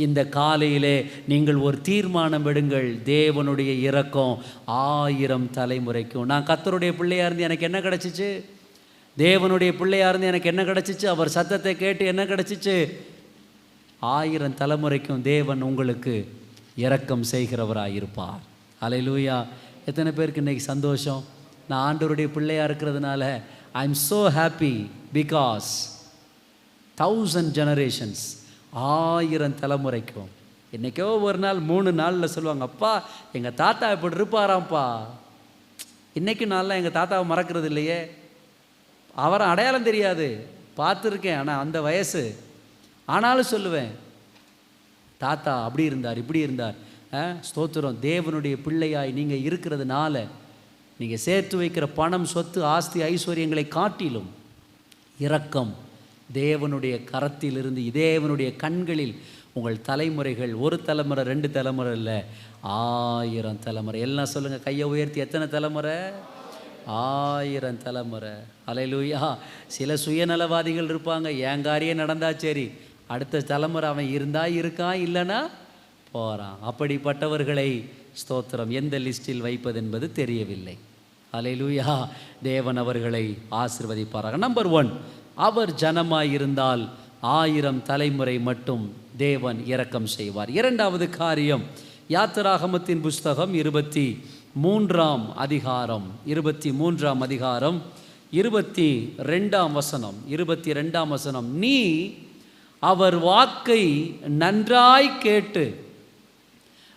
இந்த காலையிலே நீங்கள் ஒரு தீர்மானம் எடுங்கள். தேவனுடைய இரக்கம் 1000 தலைமுறைக்கும். நான் கர்த்தருடைய பிள்ளையாக இருந்து எனக்கு என்ன கிடச்சிச்சு? தேவனுடைய பிள்ளையாக இருந்து எனக்கு என்ன கிடச்சிச்சு? அவர் சத்தத்தை கேட்டு என்ன கிடச்சிச்சு? 1000 தலைமுறைக்கும் தேவன் உங்களுக்கு இரக்கம் செய்கிறவராக இருப்பார். ஹல்லேலூயா. எத்தனை பேருக்கு இன்றைக்கி சந்தோஷம்? நான் ஆண்டவருடைய பிள்ளையாக இருக்கிறதுனால I am so happy, because 1000 generations, 1000 தலைமுறைக்கும். இன்றைக்கோ ஒரு நாள் 3 நாளில் சொல்லுவாங்க, அப்பா எங்கள் தாத்தா இப்படி இருப்பாராம்ப்பா. இன்றைக்கு நாளில் எங்கள் தாத்தாவை மறக்கிறது இல்லையே, அவரை அடையாளம் தெரியாது, பார்த்துருக்கேன், ஆனால் அந்த வயசு, ஆனாலும் சொல்லுவேன், தாத்தா அப்படி இருந்தார் இப்படி இருந்தார். ஸ்தோத்திரம். தேவனுடைய பிள்ளையாய் நீங்கள் இருக்கிறதுனால நீங்கள் சேர்த்து வைக்கிற பணம், சொத்து, ஆஸ்தி, ஐஸ்வர்யங்களை காட்டிலும் இரக்கம் தேவனுடைய கரத்திலிருந்து, தேவனுடைய கண்களில் உங்கள் தலைமுறைகள், ஒரு தலைமுறை 2 தலைமுறை இல்லை, 1000 தலைமுறை. எல்லாம் சொல்லுங்கள், கையை உயர்த்தி. எத்தனை தலைமுறை? 1000 தலைமுறை. ஹல்லேலூயா. சில சுயநலவாதிகள் இருப்பாங்க, என் காரியம் நடந்தா சரி, அடுத்த தலைமுறை அவன் இருந்தா இருக்கான், இல்லைன்னா போகிறான். அப்படிப்பட்டவர்களை ஸ்தோத்திரம் எந்த லிஸ்டில் வைப்பது என்பது தெரியவில்லை. ஹல்லேலூயா. தேவன் அவர்களை ஆசீர்வதிப்பாராக. நம்பர் 1, அவர் ஜனமாயிருந்தால் 1000 தலைமுறை மட்டும் தேவன் இரக்கம் செய்வார். 2வது காரியம், யாத்திராகமத்தின் புஸ்தகம் 23ஆம் அதிகாரம் 22ஆம் வசனம். 22ஆம் வசனம், நீ அவர் வாக்கை நன்றாய் கேட்டு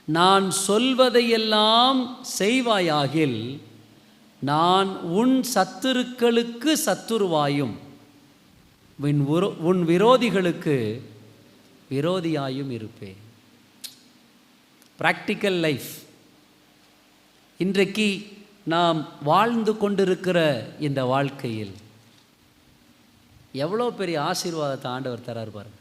நான் சொல்வதையெல்லாம் செய்வாயாகில் நான் உன் சத்துருக்களுக்கு சத்துருவாயும் உன் விரோதிகளுக்கு விரோதியாயும் இருப்பேன். Practical life. இன்றைக்கு நாம் வாழ்ந்து கொண்டிருக்கிற இந்த வாழ்க்கையில் எவ்வளோ பெரிய ஆசீர்வாதத்தை ஆண்டவர் தரார் பாருங்க.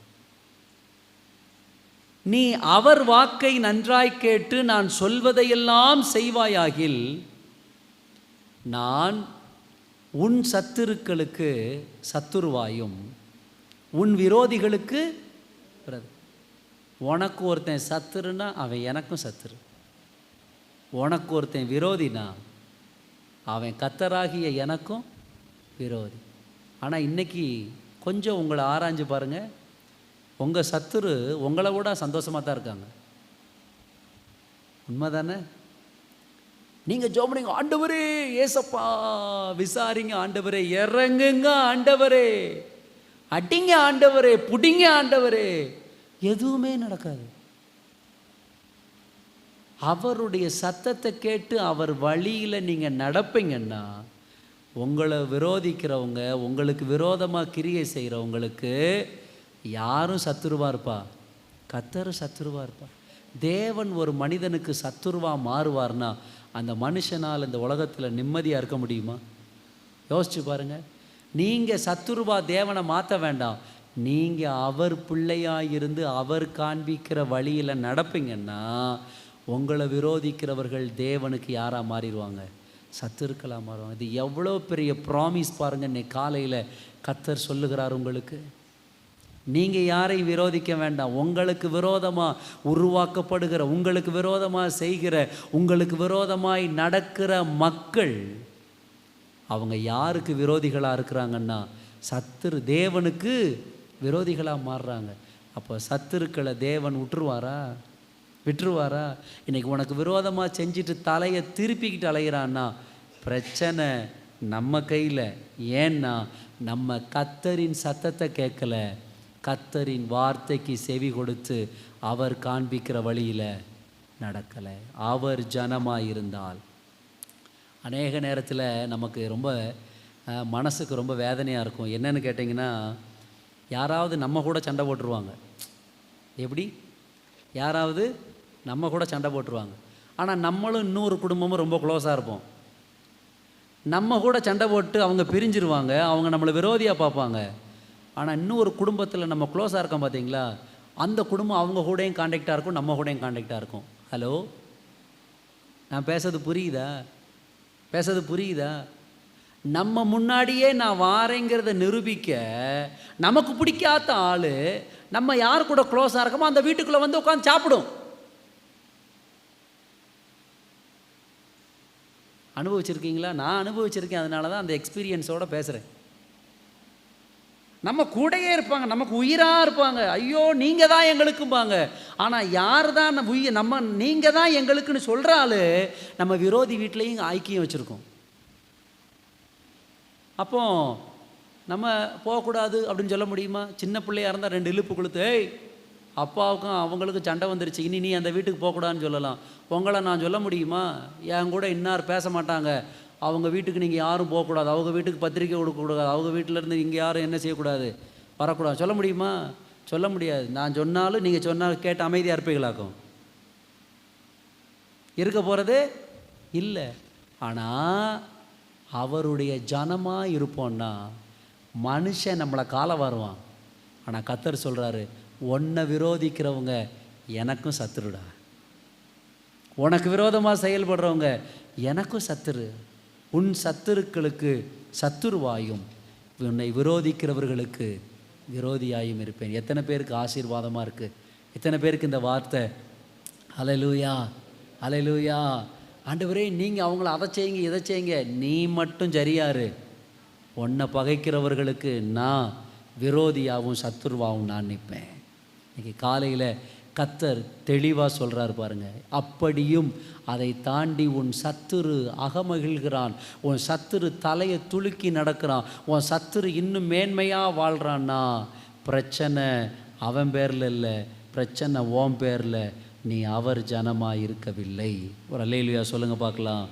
நீ அவர் வாக்கை நன்றாய் கேட்டு நான் சொல்வதையெல்லாம் செய்வாயாகில் நான் உன் சத்துருக்களுக்கு சத்துருவாயும் உன் விரோதிகளுக்கு. உனக்கு ஒருத்தன் சத்துருன்னா அவன் எனக்கும் சத்துரு, உனக்கு ஒருத்தன் விரோதினா அவன் கர்த்தராகிய எனக்கும் விரோதி. ஆனால் இன்றைக்கி கொஞ்சம் உங்களை ஆராய்ஞ்சு பாருங்கள், உங்கள் சத்துரு உங்களை விட சந்தோஷமாக தான் இருக்காங்க. உண்மை தானே? நீங்கள் ஜெபம் பண்ணுங்க, ஆண்டவரே ஏசப்பா விசாரிங்க, ஆண்டவரே இறங்குங்க, ஆண்டவரே அடிங்க, ஆண்டவரே புடிங்க, ஆண்டவரே, எதுவுமே நடக்காது. அவருடைய சத்தத்தை கேட்டு அவர் வழியில் நீங்கள் நடப்பீங்கன்னா உங்களை விரோதிக்கிறவங்க, உங்களுக்கு விரோதமாக கிரியை செய்கிறவங்களுக்கு யாரும் சத்துருவா இருப்பா? கர்த்தர் சத்துருவா இருப்பா. தேவன் ஒரு மனிதனுக்கு சத்துருவாக மாறுவார்னா அந்த மனுஷனால் இந்த உலகத்தில் நிம்மதியாக இருக்க முடியுமா? யோசிச்சு பாருங்கள். நீங்கள் சத்துருவா தேவனை மாற்ற வேண்டாம், நீங்கள் அவர் பிள்ளையாக இருந்து அவர் காண்பிக்கிற வழியில் நடப்பீங்கன்னா உங்களை விரோதிக்கிறவர்கள் தேவனுக்கு யாராக மாறிடுவாங்க? சத்துருக்களாக மாறுவாங்க. இது எவ்வளோ பெரிய ப்ராமிஸ் பாருங்கள். இன்னைக்கு காலையில் கர்த்தர் சொல்லுகிறார் உங்களுக்கு. நீங்கள் யாரையும் விரோதிக்க வேண்டாம். உங்களுக்கு விரோதமாக உருவாக்கப்படுகிற, உங்களுக்கு விரோதமாக செய்கிற, உங்களுக்கு விரோதமாய் நடக்கிற மக்கள் அவங்க யாருக்கு விரோதிகளாக இருக்கிறாங்கன்னா சத்துரு தேவனுக்கு விரோதிகளாக மாறுறாங்க. அப்போ சத்துருக்களை தேவன் விட்டுருவாரா? இன்றைக்கி உனக்கு விரோதமாக செஞ்சுட்டு தலையை திருப்பிக்கிட்டு அலைகிறான்னா பிரச்சனை நம்ம கையில். ஏன்னா நம்ம கர்த்தரின் சத்தத்தை கேட்கல, கர்த்தரின் வார்த்தைக்கு செவி கொடுத்து அவர் காண்பிக்கிற வழியில் நடக்கலை. அவர் ஜனமாக இருந்தால் அநேக நேரத்தில் நமக்கு ரொம்ப மனசுக்கு ரொம்ப வேதனையாக இருக்கும். என்னென்னு கேட்டிங்கன்னா, யாராவது நம்ம கூட சண்டை போட்டுருவாங்க. எப்படி? யாராவது நம்ம கூட சண்டை போட்டுருவாங்க. ஆனால் நம்மளும் இன்னொரு குடும்பமும் ரொம்ப க்ளோஸாக இருப்போம். நம்ம கூட சண்டை போட்டு அவங்க பிரிஞ்சிருவாங்க, அவங்க நம்மளை விரோதியாக பார்ப்பாங்க. ஆனால் இன்னொரு குடும்பத்தில் நம்ம க்ளோஸாக இருக்கோம் பார்த்தீங்களா, அந்த குடும்பம் அவங்க கூடயும் கான்டாக்டாக இருக்கும், நம்ம கூடயும் கான்டாக்டாக இருக்கும். ஹலோ, நான் பேசுறது புரியுதா? நம்ம முன்னாடியே நான் வாரேங்கிறத நிரூபிக்க நமக்கு பிடிக்காத ஆள் நம்ம யார் கூட க்ளோஸாக இருக்கோமோ அந்த வீட்டுக்குள்ளே வந்து உட்காந்து சாப்பிடும். அனுபவிச்சிருக்கீங்களா? நான் அனுபவிச்சிருக்கேன். அதனால தான் அந்த எக்ஸ்பீரியன்ஸோடு பேசுகிறேன். நம்ம கூடையே இருப்பாங்க, நமக்கு உயிராக இருப்பாங்க. ஐயோ நீங்கள் தான் எங்களுக்கும்பாங்க. ஆனால் யார் தான் நம்ம நீங்கள் தான் எங்களுக்குன்னு சொல்கிற ஆள் நம்ம விரோதி வீட்லேயும் ஐக்கியம் வச்சுருக்கோம். அப்போ நம்ம போகக்கூடாது அப்படின்னு சொல்ல முடியுமா? சின்ன பிள்ளையாக இருந்தால் 2 இழுப்பு கொடுத்து, ஏய் அப்பாவுக்கும் அவங்களுக்கும் சண்டை வந்துருச்சு, இனி நீ அந்த வீட்டுக்கு போகக்கூடாதுன்னு சொல்லலாம். உங்களை நான் சொல்ல முடியுமா? என் கூட இன்னார் பேச மாட்டாங்க, அவங்க வீட்டுக்கு நீங்கள் யாரும் போகக்கூடாது, அவங்க வீட்டுக்கு பத்திரிக்கை கொடுக்கக்கூடாது, அவங்க வீட்டிலேருந்து இங்கே யாரும் என்ன செய்யக்கூடாது, வரக்கூடாது சொல்ல முடியுமா? சொல்ல முடியாது. நான் சொன்னாலும் நீங்கள் சொன்னாலும் கேட்டு அமைதியாக இருப்பீங்களாக்கும். இருக்க போகிறது இல்லை. ஆனால் அவருடைய ஜனமாக இருப்போம்னா மனுஷன் நம்மளை காலை வருவான். ஆனால் கர்த்தர் சொல்கிறாரு, உன்னை விரோதிக்கிறவங்க எனக்கும் சத்துருடா, உனக்கு விரோதமாக செயல்படுறவங்க எனக்கும் சத்துரு. உன் சத்துருக்களுக்கு சத்துருவாயும் உன்னை விரோதிக்கிறவர்களுக்கு விரோதியாயும் இருப்பேன். எத்தனை பேருக்கு ஆசீர்வாதமாக இருக்குது? எத்தனை பேருக்கு இந்த வார்த்தை ஹல்லேலூயா ஹல்லேலூயா? ஆண்டவரே நீங்கள் அவங்கள அதை செய்யுங்க இதை செய்யுங்க, நீ மட்டும் சரியாரு. உன்னை பகைக்கிறவர்களுக்கு நான் விரோதியாகவும் சத்துருவாகவும் நான் நிற்பேன். இன்றைக்கி காலையில் கர்த்தர் தெளிவாக சொல்கிறார் பாருங்க. அப்படியும் அதை தாண்டி உன் சத்துரு அகமகிழ்கிறான், உன் சத்துரு தலையை துலுக்கி நடக்கிறான், உன் சத்துரு இன்னும் மேன்மையாக வாழ்கிறான்னா பிரச்சனை அவன் பேரில் இல்லை, பிரச்சனை ஓம் பேரில். நீ அவர் ஜனமாக இருக்கவில்லை. ஒரு அல்லேலூயா சொல்லுங்கள் பார்க்கலாம்.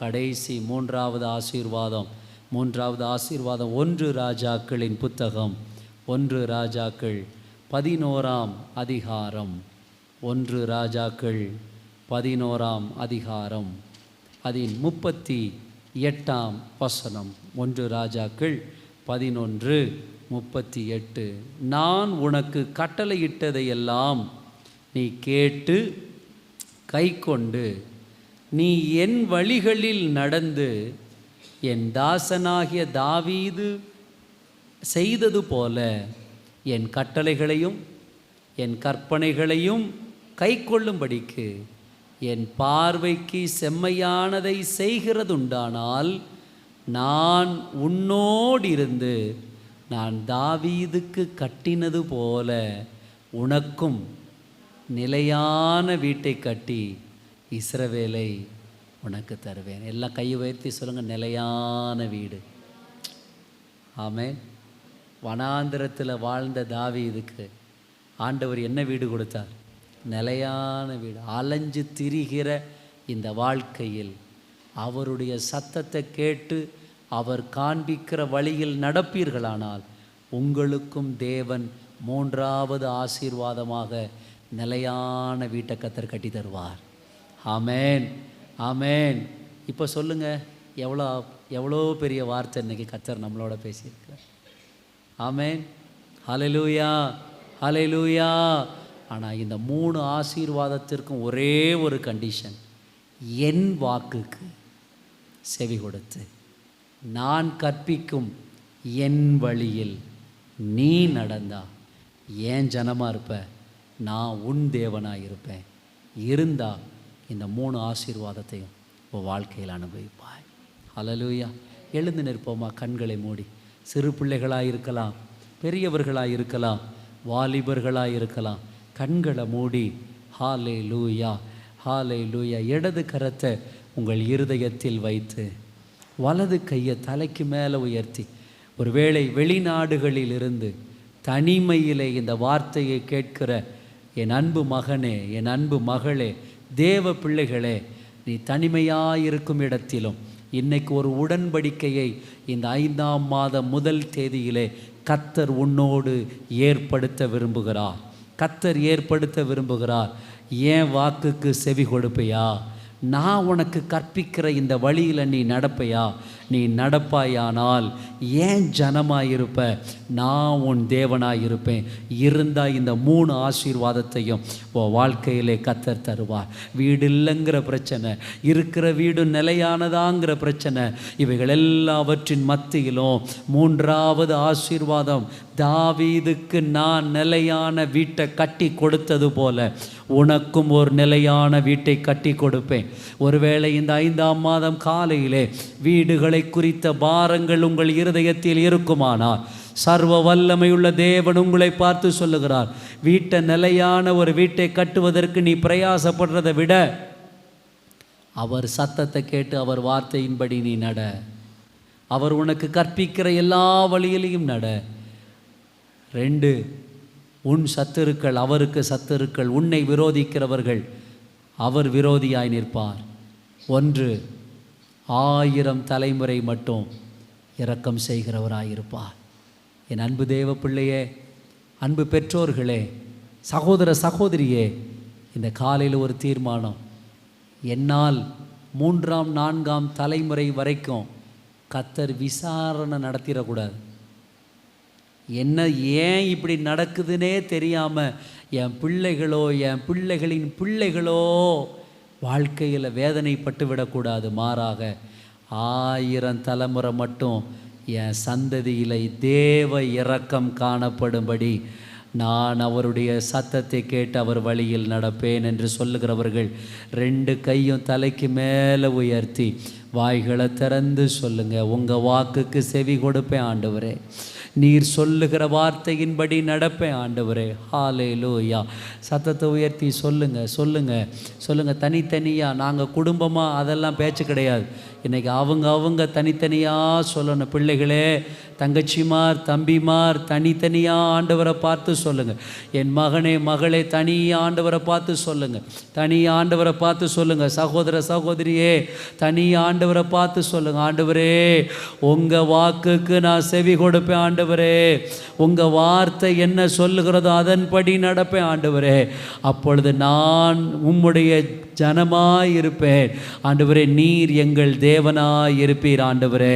கடைசி மூன்றாவது ஆசீர்வாதம் 1 ராஜாக்களின் புத்தகம் 1 ராஜாக்கள் 11ஆம் அதிகாரம் 1 ராஜாக்கள் 11ஆம் அதிகாரம் அதின் 38ஆம் வசனம். 1 ராஜாக்கள் 11:38. நான் உனக்கு கட்டளையிட்டதையெல்லாம் நீ கேட்டு கைக்கொண்டு நீ என் வழிகளில் நடந்து என் தாசனாகிய தாவீது செய்தது போல என் கட்டளைகளையும் என் கற்பனைகளையும் கைக்கொள்ளும்படிக்கு என் பார்வைக்கு செம்மையானதை செய்கிறதுண்டானால் நான் உன்னோடு இருந்து நான் தாவீதுக்கு கட்டினது போல உனக்கும் நிலையான வீட்டை கட்டி இஸ்ரவேலை உனக்கு தருவேன். எல்லாம் கை உயர்த்தி சொல்லுங்கள், நிலையான வீடு. ஆமென். வனாந்திரத்தில் வாழ்ந்த தாவீதுக்கு ஆண்டவர் என்ன வீடு கொடுத்தார்? நிலையான வீடு. அலைஞ்சு திரிகிற இந்த வாழ்க்கையில் அவருடைய சத்தத்தை கேட்டு அவர் காண்பிக்கிற வழியில் நடப்பீர்களானால் உங்களுக்கும் தேவன் 3வது ஆசீர்வாதமாக நிலையான வீட்டை கர்த்தர் கட்டி தருவார். ஆமென் ஆமென். இப்போ சொல்லுங்கள், எவ்வளோ பெரிய வார்த்தை இன்றைக்கி கர்த்தர் நம்மளோட பேசியிருக்கிறார். ஆமென் ஹல்லேலூயா ஹல்லேலூயா. ஆனால் இந்த 3 ஆசீர்வாதத்திற்கும் ஒரே ஒரு கண்டிஷன், என் வாக்குக்கு செவி கொடுத்து நான் கற்பிக்கும் என் வழியில் நீ நடந்தா ஏன் ஜனமாக இருப்ப, நான் உன் தேவனாக இருப்பேன். இருந்தால் இந்த 3 ஆசீர்வாதத்தையும் உன் வாழ்க்கையில் அனுபவிப்பாய். ஹல்லேலூயா. எழுந்து நிற்போமா, கண்களை மூடி. சிறு பிள்ளைகளாக இருக்கலாம், பெரியவர்களாக இருக்கலாம், வாலிபர்களாக இருக்கலாம். கண்களை மூடி ஹல்லேலூயா, ஹல்லேலூயா. இடது கரத்தை உங்கள் இருதயத்தில் வைத்து வலது கையை தலைக்கு மேலே உயர்த்தி, ஒருவேளை வெளிநாடுகளில் இருந்து தனிமையிலே இந்த வார்த்தையை கேட்கிற என் அன்பு மகனே, என் அன்பு மகளே, தேவ பிள்ளைகளே, நீ தனிமையாயிருக்கும் இடத்திலும் இன்னைக்கு ஒரு உடன்படிக்கையை இந்த 5ஆம் மாதம் முதல் தேதியிலே கர்த்தர் உன்னோடு ஏற்படுத்த விரும்புகிறார். கர்த்தர் ஏற்படுத்த விரும்புகிறார். ஏன் வாக்குக்கு செவி கொடுப்பையா? நான் உனக்கு கற்பிக்கிற இந்த வழியில் நீ நடப்பையா? நீ நடப்பாயானால் ஏன் ஜனமாயிருப்ப, நான் உன் தேவனாயிருப்பேன். இருந்தால் இந்த 3 ஆசீர்வாதத்தையும் உன் வாழ்க்கையிலே கர்த்தர் தருவார். வீடு இல்லைங்கிற பிரச்சனை, இருக்கிற வீடு நிலையானதாங்கிற பிரச்சனை, இவைகள் எல்லாவற்றின் மத்தியிலும் 3வது ஆசீர்வாதம், தாவீதுக்கு நான் நிலையான வீட்டை கட்டி கொடுத்தது போல உனக்கும் ஒரு நிலையான வீட்டை கட்டி கொடுப்பேன். ஒருவேளை இந்த 5ஆம் மாதம் காலையிலே வீடுகளை குறித்த பாரங்கள் உங்கள் இருதயத்தில் இருக்குமானால், சர்வ வல்லமையுள்ள தேவன் உங்களை பார்த்து சொல்லுகிறார், வீட்டை நிலையான ஒரு வீட்டை கட்டுவதற்கு நீ பிரயாசப்படுறதை விட அவர் சத்தத்தை கேட்டு அவர் வார்த்தையின்படி நீ நட. அவர் உனக்கு கற்பிக்கிற எல்லா வழியிலையும் நட. 2, உன் சத்துருக்கள் அவருக்கு சத்துருக்கள், உன்னை விரோதிக்கிறவர்கள் அவர் விரோதியாய் நிற்பார். 1, 1000 தலைமுறை மட்டும் இரக்கம் செய்கிறவராயிருப்பார். என் அன்பு தேவ பிள்ளையே, அன்பு பெற்றோர்களே, சகோதர சகோதரியே, இந்த காலையில் ஒரு தீர்மானம். என்னால் 3ஆம் 4ஆம் தலைமுறை வரைக்கும் கர்த்தர் விசாரணை நடத்திடக்கூடாது. என்ன ஏன் இப்படி நடக்குதுன்னே தெரியாமல் என் பிள்ளைகளோ என் பிள்ளைகளின் பிள்ளைகளோ வாழ்க்கையில் வேதனைப்பட்டு விடக்கூடாது. மாறாக 1000 தலைமுறை மட்டும் என் சந்ததியில் தேவ இரக்கம் காணப்படும்படி நான் அவருடைய சத்தத்தை கேட்டு அவர் வழியில் நடப்பேன் என்று சொல்லுகிறவர்கள் 2 கையும் தலைக்கு மேலே உயர்த்தி வாய்களை திறந்து சொல்லுங்கள், உங்கள் வாக்குக்கு செவி கொடுப்பேன் ஆண்டவரே, நீர் சொல்லுகிற வார்த்தையின்படி நடப்பேன் ஆண்டவரே. ஹல்லேலூயா. சத்தத்தை உயர்த்தி சொல்லுங்கள், சொல்லுங்கள், சொல்லுங்கள். தனித்தனியாக நாங்கள் குடும்பமாக அதெல்லாம் பேச்சு கிடையாது. இன்றைக்கி அவங்க தனித்தனியாக சொல்லணும். பிள்ளைகளே, தங்கச்சிமார், தம்பிமார், தனித்தனியாக ஆண்டவரை பார்த்து சொல்லுங்கள். என் மகனே மகளே, தனியாக ஆண்டவரை பார்த்து சொல்லுங்கள். தனியாக ஆண்டவரை பார்த்து சொல்லுங்கள். சகோதர சகோதரியே, தனியாக ஆண்டவரை பார்த்து சொல்லுங்கள். ஆண்டவரே, உங்கள் வாக்குக்கு நான் செவி கொடுப்பேன் ஆண்டவரே, உங்கள் வார்த்தை என்ன சொல்லுகிறதோ அதன்படி நடப்பேன் ஆண்டவரே. அப்பொழுது நான் உம்முடைய ஜனமாயிருப்பேன் ஆண்டவரே. நீர் எங்கள் தேவனாய் இருப்பீர் ஆண்டவரே.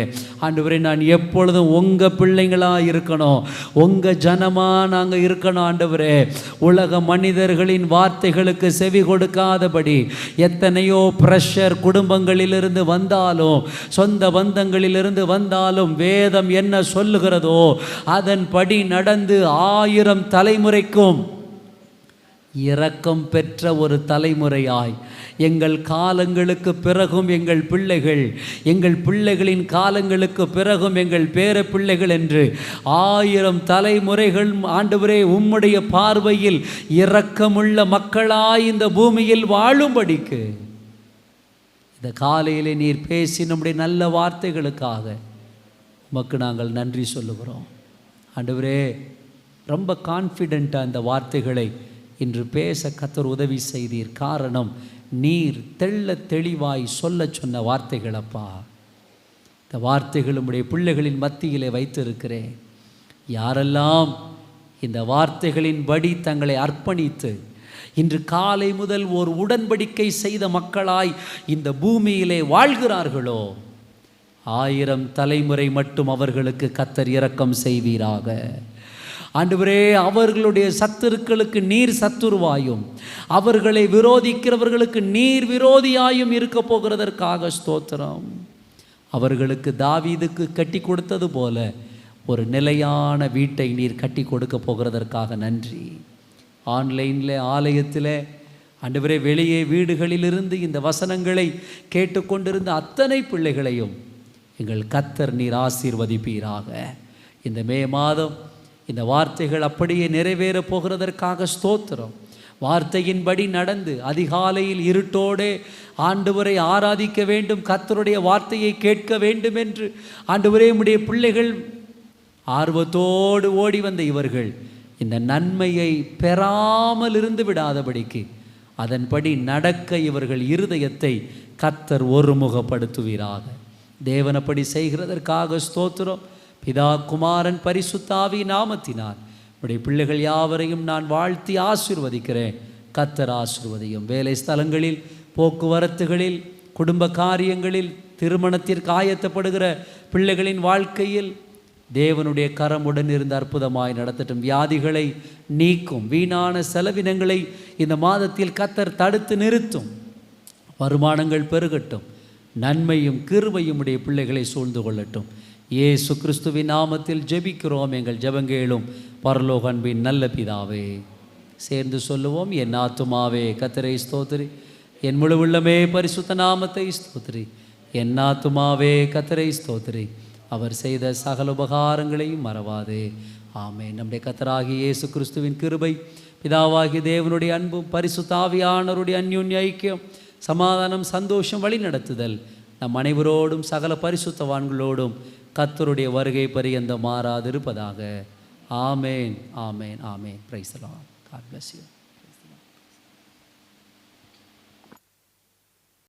ஆண்டவரே, நான் எப்பொழுதும் உங்கள் பிள்ளைங்களாக இருக்கணும், உங்கள் ஜனமாக நாங்கள் இருக்கணும் ஆண்டவரே. உலக மனிதர்களின் வார்த்தைகளுக்கு செவி கொடுக்காதபடி எத்தனையோ ப்ரெஷர் குடும்பங்களிலிருந்து வந்தாலும், சொந்த பந்தங்களிலிருந்து வந்தாலும், வேதம் என்ன சொல்லுகிறதோ அதன்படி நடந்து 1000 தலைமுறைக்கும் இரக்கம் பெற்ற ஒரு தலைமுறையாய் எங்கள் காலங்களுக்கு பிறகும் எங்கள் பிள்ளைகள், எங்கள் பிள்ளைகளின் காலங்களுக்கு பிறகும் எங்கள் பேர பிள்ளைகள் என்று 1000 தலைமுறைகள் ஆண்டவரே உம்முடைய பார்வையில் இரக்கமுள்ள மக்களாய் இந்த பூமியில் வாழும்படிக்கு இந்த காலையிலே நீர் பேசி நம்முடைய நல்ல வார்த்தைகளுக்காக உமக்கு நாங்கள் நன்றி சொல்லுகிறோம் ஆண்டவரே. ரொம்ப கான்ஃபிடென்ட்டாக இந்த வார்த்தைகளை இன்று பேச கர்த்தர் உதவி செய்தீர். காரணம், நீர் தெள்ள தெளிவாய் சொல்ல சொன்ன வார்த்தைகளப்பா. இந்த வார்த்தைகள் உம்முடைய பிள்ளைகளின் மத்தியிலே வைத்திருக்கிறேன். யாரெல்லாம் இந்த வார்த்தைகளின்படி தங்களை அர்ப்பணித்து இன்று காலை முதல் ஒரு உடன்படிக்கை செய்த மக்களாய் இந்த பூமியிலே வாழ்கிறார்களோ, 1000 தலைமுறை மட்டும் அவர்களுக்கு கர்த்தர் இரக்கம் செய்வீராக ஆண்டவரே. அவர்களுடைய சத்துருக்களுக்கு நீர் சத்துருவாயும், அவர்களை விரோதிக்கிறவர்களுக்கு நீர் விரோதியாயும் இருக்க போகிறதற்காக ஸ்தோத்திரம். அவர்களுக்கு தாவீதுக்கு கட்டி கொடுத்தது போல ஒரு நிலையான வீட்டை நீர் கட்டி கொடுக்க போகிறதற்காக நன்றி. ஆன்லைனில், ஆலயத்தில், ஆண்டவரே வெளியே வீடுகளிலிருந்து இந்த வசனங்களை கேட்டுக்கொண்டிருந்த அத்தனை பிள்ளைகளையும் எங்கள் கர்த்தர் நீர் ஆசீர்வதிப்பீராக. இந்த மே மாதம் இந்த வார்த்தைகள் அப்படியே நிறைவேறப் போகிறதற்காக ஸ்தோத்திரம். வார்த்தையின்படி நடந்து அதிகாலையில் இருட்டோடே ஆண்டவரை ஆராதிக்க வேண்டும், கர்த்தருடைய வார்த்தையை கேட்க வேண்டும் என்று ஆண்டவரே உம்முடைய பிள்ளைகள் ஆர்வத்தோடு ஓடி வந்த இவர்கள் இந்த நன்மையை பெறாமல் இருந்து விடாதபடிக்கு அதன்படி நடக்க இவர்கள் இருதயத்தை கர்த்தர் ஒருமுகப்படுத்துவீராக. தேவனப்படி செய்கிறதற்காக ஸ்தோத்திரம். பிதா, குமாரன், பரிசுத்த ஆவி நாமத்தினார் உடைய பிள்ளைகள் யாவரையும் நான் வாழ்த்தி ஆசீர்வதிக்கிறேன். கர்த்தர் ஆசீர்வதியும். வேலை ஸ்தலங்களில், போக்குவரத்துகளில், குடும்ப காரியங்களில், திருமணத்திற்கு ஆயத்தப்படுகிற பிள்ளைகளின் வாழ்க்கையில் தேவனுடைய கரமுடன் இருந்து அற்புதமாய் நடத்தட்டும். வியாதிகளை நீக்கும், வீணான செலவினங்களை இந்த மாதத்தில் கர்த்தர் தடுத்து நிறுத்தும். வருமானங்கள் பெருகட்டும். நன்மையும் கிருபையும் உடைய பிள்ளைகளை சூழ்ந்து கொள்ளட்டும். இயேசு கிறிஸ்துவின் நாமத்தில் ஜெபிக்கிறோம் எங்கள் ஜெபங்கேளும் பரலோக அன்பின் நல்ல பிதாவே. சேர்ந்து சொல்லுவோம். என் ஆத்துமாவே கர்த்தரை ஸ்தோத்திரி, என் முழு உள்ளமே பரிசுத்த நாமத்தை ஸ்தோத்திரி. என் ஆத்துமாவே கர்த்தரை ஸ்தோத்திரி, அவர் செய்த சகல உபகாரங்களையும் மறவாதே. ஆமென். நம்முடைய கர்த்தராகிய இயேசு கிறிஸ்துவின் கிருபை, பிதாவாகிய தேவனுடைய அன்பும், பரிசுத்த ஆவியானவருடைய அந்யோன்ய ஐக்கியம், சமாதானம், சந்தோஷம், வழி நடத்துதல் நம் அனைவரோடும் சகல பரிசுத்தவான்களோடும் கர்த்தருடைய வருகை பரியந்தம் மாறாதிருப்பதாக. ஆமேன், ஆமேன், ஆமேன். Praise the Lord. God bless you.